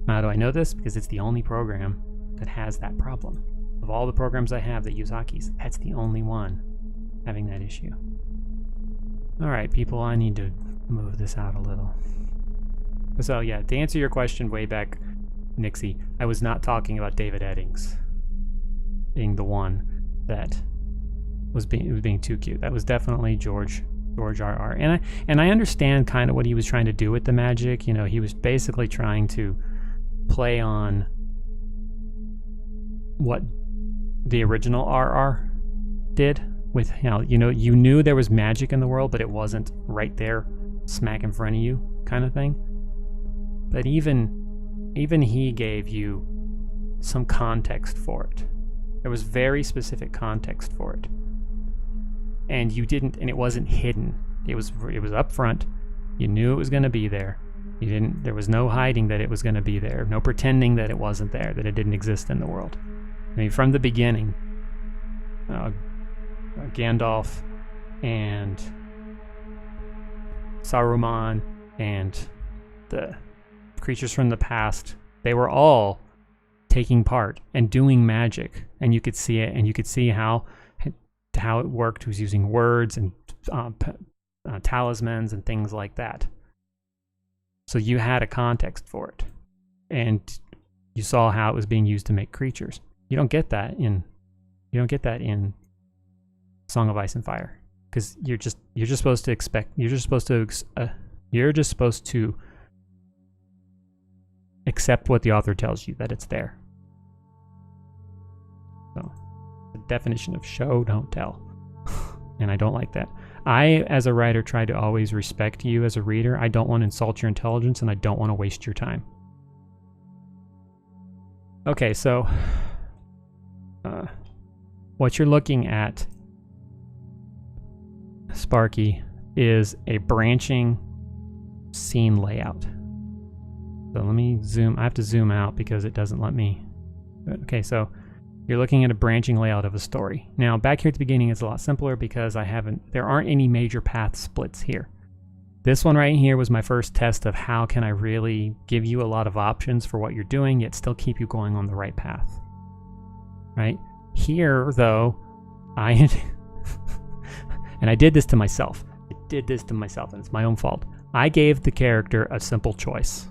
How do I know this? Because it's the only program that has that problem. Of all the programs I have that use hotkeys, that's the only one having that issue. Alright, people, I need to move this out a little. So yeah, to answer your question way back, Nixie, I was not talking about David Eddings being the one that was being too cute. That was definitely George R.R. And I understand kind of what he was trying to do with the magic. You know, he was basically trying to play on what the original RR did with, you knew there was magic in the world, but it wasn't right there, smack in front of you kind of thing. But even he gave you some context for it. There was very specific context for it. And it wasn't hidden. It was up front. You knew it was going to be there. There was no hiding that it was going to be there. No pretending that it wasn't there, that it didn't exist in the world. I mean, from the beginning, Gandalf and Saruman and the creatures from the past, they were all taking part and doing magic, and you could see it, and you could see how it worked. It was using words and talismans and things like that. So you had a context for it, and you saw how it was being used to make creatures. You don't get that in Song of Ice and Fire, because you're just supposed to accept what the author tells you, that it's there. So the definition of show don't tell. And I don't like that. I, as a writer, try to always respect you as a reader. I don't want to insult your intelligence, and I don't want to waste your time. Okay, so what you're looking at, Sparky, is a branching scene layout. So let me zoom. I have to zoom out because it doesn't let me. Okay, so you're looking at a branching layout of a story. Now, back here at the beginning, it's a lot simpler because there aren't any major path splits here. This one right here was my first test of how can I really give you a lot of options for what you're doing, yet still keep you going on the right path. Right? Here, though, and I did this to myself. And it's my own fault. I gave the character a simple choice.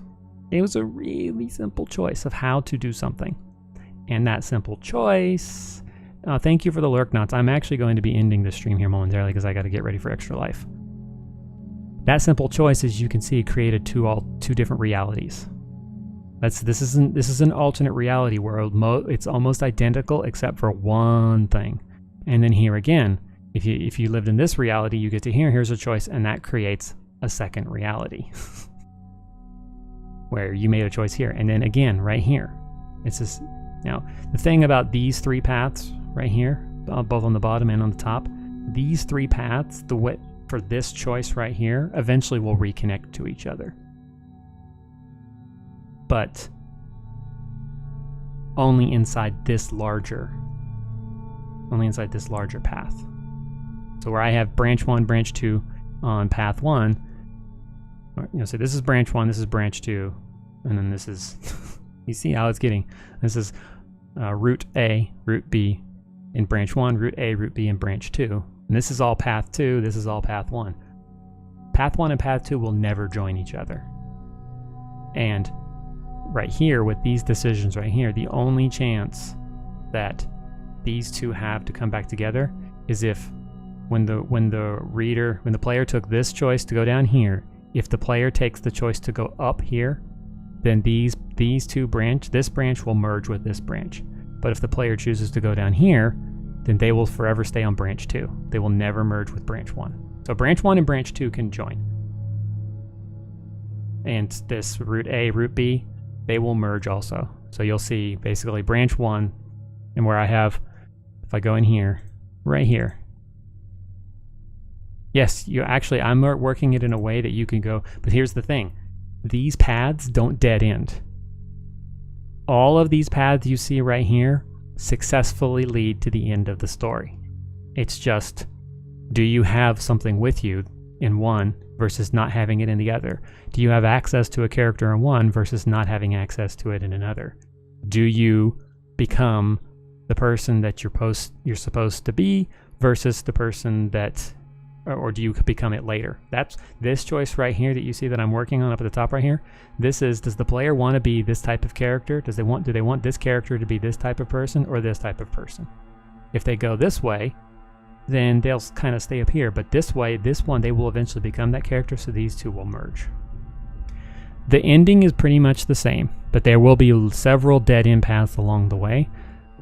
It was a really simple choice of how to do something. And that simple choice... thank you for the lurk knots. I'm actually going to be ending the stream here momentarily because I got to get ready for Extra Life. That simple choice, as you can see, created two different realities. This is an alternate reality world. It's almost identical except for one thing. And then here again, if you lived in this reality, you get to here's a choice, and that creates a second reality. Where you made a choice here, and then again right here. It's this. Now, the thing about these three paths right here, both on the bottom and on the top, these three paths, the way for this choice right here, eventually will reconnect to each other. But only inside this larger path. So where I have branch 1, branch 2 on path 1, so this is branch 1, this is branch 2, and then this is, you see how it's getting, this is root A, root B in branch 1, root A, root B in branch 2. And this is all path 2, this is all path 1. Path 1 and path 2 will never join each other. And right here, with these decisions right here, the only chance that these two have to come back together is if when the player took this choice to go down here, if the player takes the choice to go up here, then this branch will merge with this branch. But if the player chooses to go down here, then they will forever stay on branch 2. They will never merge with branch 1. So branch 1 and branch 2 can join. And this root A, root B, they will merge also. So you'll see basically branch 1, and where I have, if I go in here, right here. Yes, I'm working it in a way that you can go, but here's the thing. These paths don't dead end. All of these paths you see right here successfully lead to the end of the story. It's just, do you have something with you in one versus not having it in the other? Do you have access to a character in one versus not having access to it in another? Do you become the person that you're supposed to be versus the person that, or do you become it later? That's this choice right here that you see that I'm working on up at the top right here. This is, does the player want to be this type of character? Do they want this character to be this type of person or this type of person? If they go this way, then they'll kind of stay up here. But this way, this one, they will eventually become that character, so these two will merge. The ending is pretty much the same, but there will be several dead end paths along the way.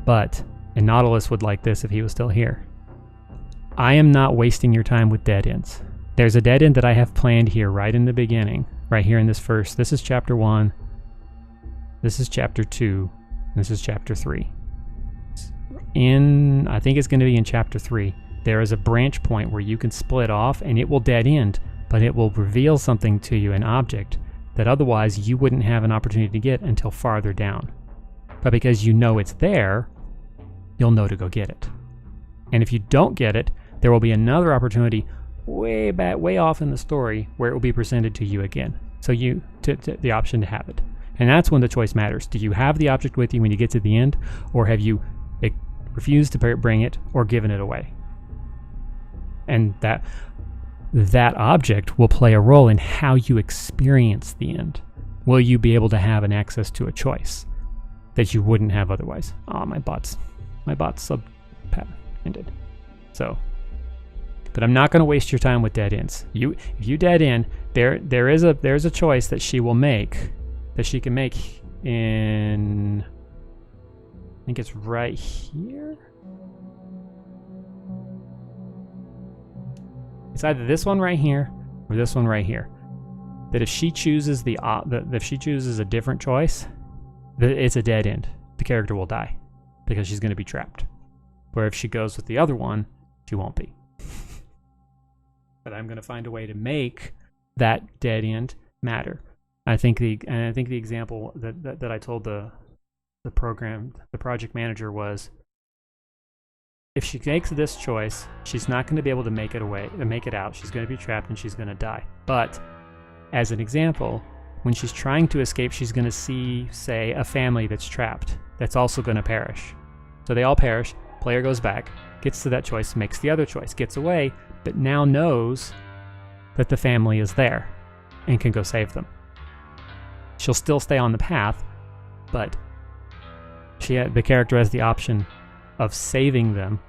And Nautilus would like this if he was still here. I am not wasting your time with dead ends. There's a dead end that I have planned here right in the beginning, right here in this first. This is chapter 1, this is chapter 2, this is chapter 3. I think it's going to be in chapter 3. there is a branch point where you can split off, and it will dead end, but it will reveal something to you, an object, that otherwise you wouldn't have an opportunity to get until farther down. But because you know it's there, you'll know to go get it. And if you don't get it, there will be another opportunity way back, way off in the story where it will be presented to you again. So the option to have it. And that's when the choice matters. Do you have the object with you when you get to the end, or have you refused to bring it or given it away? And that object will play a role in how you experience the end. Will you be able to have an access to a choice that you wouldn't have otherwise? Oh, my bot's sub-ended. So, but I'm not going to waste your time with dead ends. If you dead end, there's a choice that she will make, that she can make in, I think it's right here. It's either this one right here or this one right here. That if she chooses if she chooses a different choice, it's a dead end. The character will die because she's going to be trapped. Where if she goes with the other one, she won't be. But I'm going to find a way to make that dead end matter. I think the example that I told the project manager was, if she makes this choice, she's not going to be able to make it out. She's going to be trapped and she's going to die. But as an example, when she's trying to escape, she's going to see, say, a family that's trapped, that's also going to perish. So they all perish. Player goes back, gets to that choice, makes the other choice, gets away, but now knows that the family is there and can go save them. She'll still stay on the path, but the character has the option of saving them,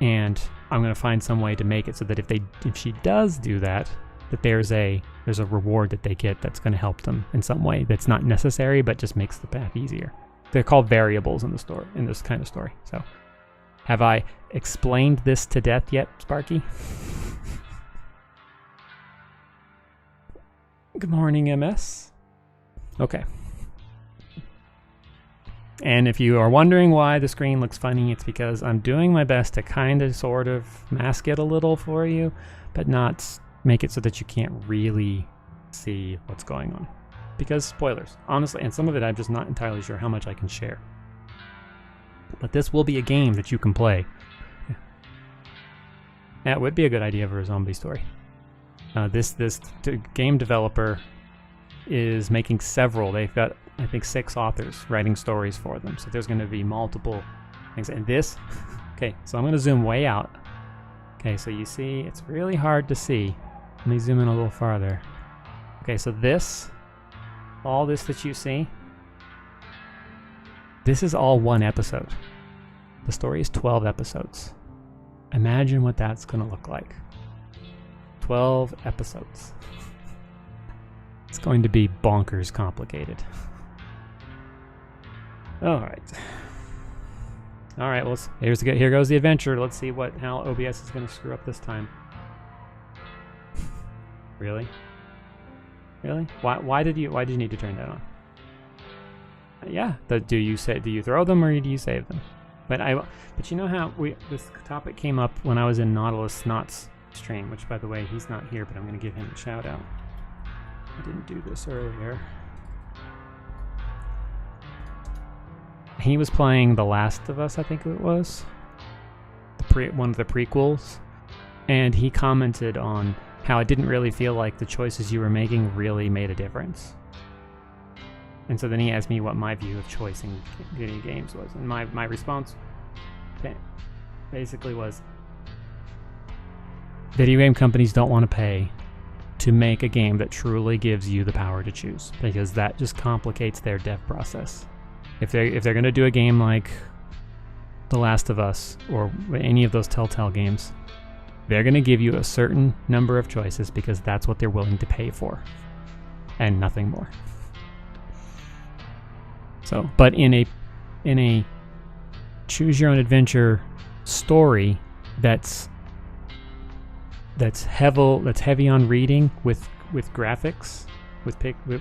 and I'm going to find some way to make it so that if she does do that, that there's a reward that they get that's going to help them in some way that's not necessary but just makes the path easier. They're called variables in the story, in this kind of story. So, have I explained this to death yet, Sparky? Good morning, MS. Okay. And if you are wondering why the screen looks funny, it's because I'm doing my best to kind of sort of mask it a little for you, but not make it so that you can't really see what's going on. Because spoilers, honestly, and some of it I'm just not entirely sure how much I can share. But this will be a game that you can play. That would be a good idea for a zombie story. This game developer is making several. They've got, I think, 6 authors writing stories for them. So there's going to be multiple things. And this, okay, so I'm going to zoom way out. Okay, so you see, it's really hard to see. Let me zoom in a little farther. Okay, so all this that you see, this is all one episode. The story is 12 episodes. Imagine what that's going to look like. 12 episodes. It's going to be bonkers complicated. All right, well, here goes the adventure. Let's see how OBS is going to screw up this time. Really? Why did you need to turn that on? Yeah. Do you throw them or do you save them? But you know how this topic came up when I was in Nautilus Knott's stream, which, by the way, he's not here, but I'm going to give him a shout out. I didn't do this earlier. He was playing The Last of Us, I think it was, one of the prequels, and he commented on how it didn't really feel like the choices you were making really made a difference. And so then he asked me what my view of choice in video games was, and my response basically was, video game companies don't want to pay to make a game that truly gives you the power to choose, because that just complicates their dev process. If they're going to do a game like The Last of Us or any of those Telltale games, they're going to give you a certain number of choices because that's what they're willing to pay for, and nothing more. So, but in a choose your own adventure story that's heavy on reading with graphics,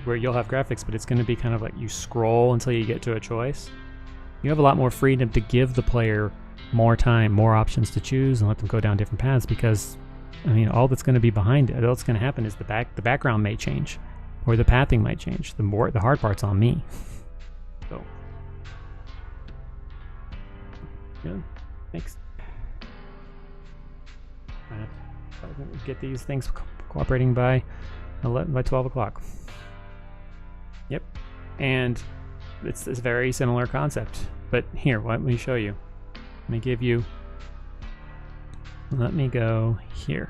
where you'll have graphics, but it's going to be kind of like you scroll until you get to a choice. You have a lot more freedom to give the player more time, more options to choose, and let them go down different paths, because I mean, all that's going to be behind it, all that's going to happen is the background may change, or the pathing might change. The hard part's on me. So, yeah, thanks. Get these things cooperating by 12 o'clock. Yep, and it's this very similar concept. But here, let me show you. Let me go here.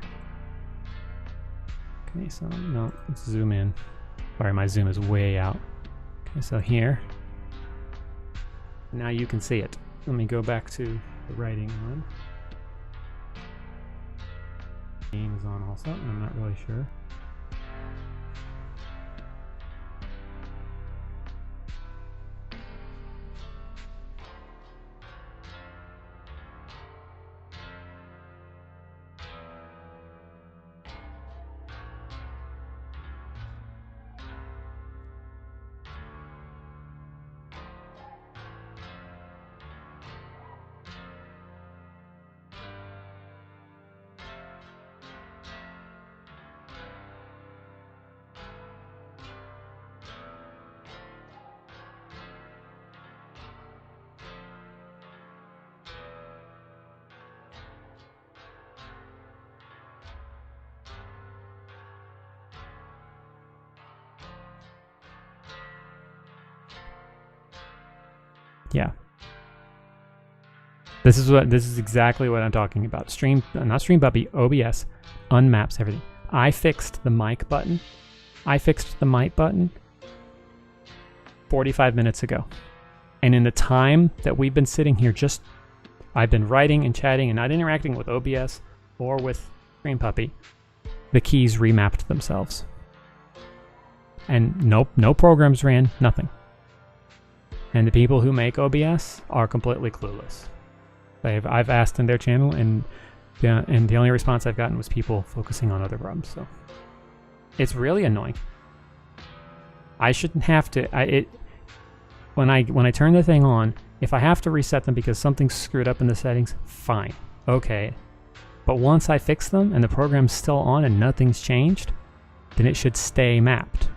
Okay, so no, let's zoom in. Sorry, my zoom is way out. Okay, so here. Now you can see it. Let me go back to the writing one. Game is on also, I'm not really sure. Yeah. This is exactly what I'm talking about. Not Streampuppy, OBS unmaps everything. I fixed the mic button. 45 minutes ago. And in the time that we've been sitting here, I've been writing and chatting and not interacting with OBS or with Streampuppy, the keys remapped themselves. And no programs ran, nothing. And the people who make OBS are completely clueless. I've asked in their channel, and the only response I've gotten was people focusing on other problems. So it's really annoying. I shouldn't have to. When I turn the thing on, if I have to reset them because something's screwed up in the settings, fine, okay. But once I fix them and the program's still on and nothing's changed, then it should stay mapped.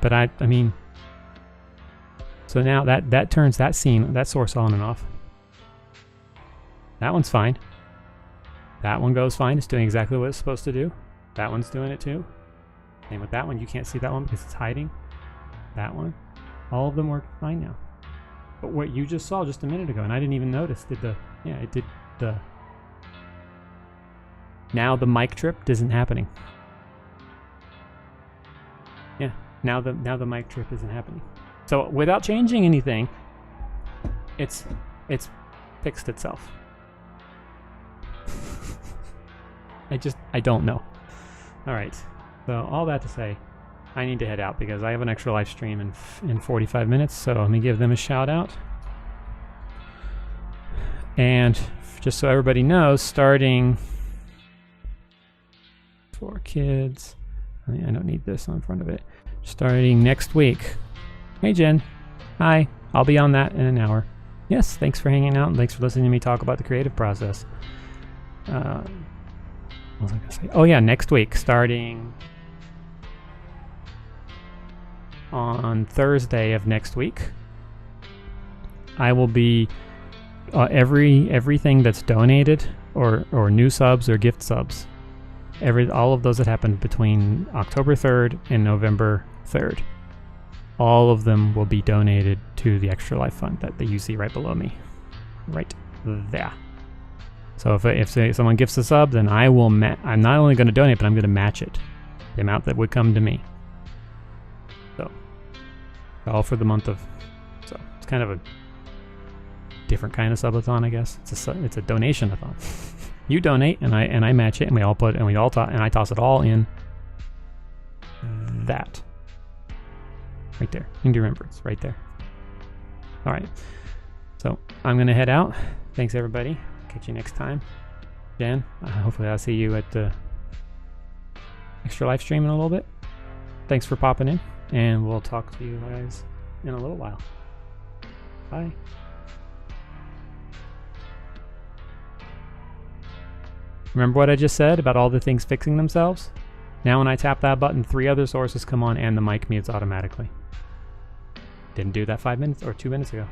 But I mean. So now that turns that source on and off. That one's fine. That one goes fine. It's doing exactly what it's supposed to do. That one's doing it too. Same with that one. You can't see that one because it's hiding. That one. All of them work fine now. But what you just saw just a minute ago, and I didn't even notice, it did the... Now the mic trip isn't happening. Yeah, now the mic trip isn't happening. So without changing anything, it's fixed itself. I don't know. All right. So all that to say, I need to head out because I have an extra live stream in 45 minutes. So let me give them a shout out. And just so everybody knows, starting for kids, I don't need this on front of it. Starting next week. Hey Jen, hi, I'll be on that in an hour. Yes, thanks for hanging out and thanks for listening to me talk about the creative process. What was I gonna say? Oh yeah, next week, starting on Thursday of next week, I will be everything that's donated or new subs or gift subs, all of those that happened between October 3rd and November 3rd. All of them will be donated to the Extra Life Fund that you see right below me. Right there. So if someone gifts a sub, then I'm not only going to donate, but I'm going to match it. The amount that would come to me. So, all for the month of... So, it's kind of a different kind of subathon, I guess. It's a donation-a-thon. You donate, and I match it, and I toss it all in that. Right there. In remembrance. Right there. All right. So I'm going to head out. Thanks, everybody. Catch you next time. Jen, hopefully I'll see you at the Extra Live stream in a little bit. Thanks for popping in, and we'll talk to you guys in a little while. Bye. Remember what I just said about all the things fixing themselves? Now when I tap that button, 3 other sources come on and the mic mutes automatically. Didn't do that 5 minutes or 2 minutes ago.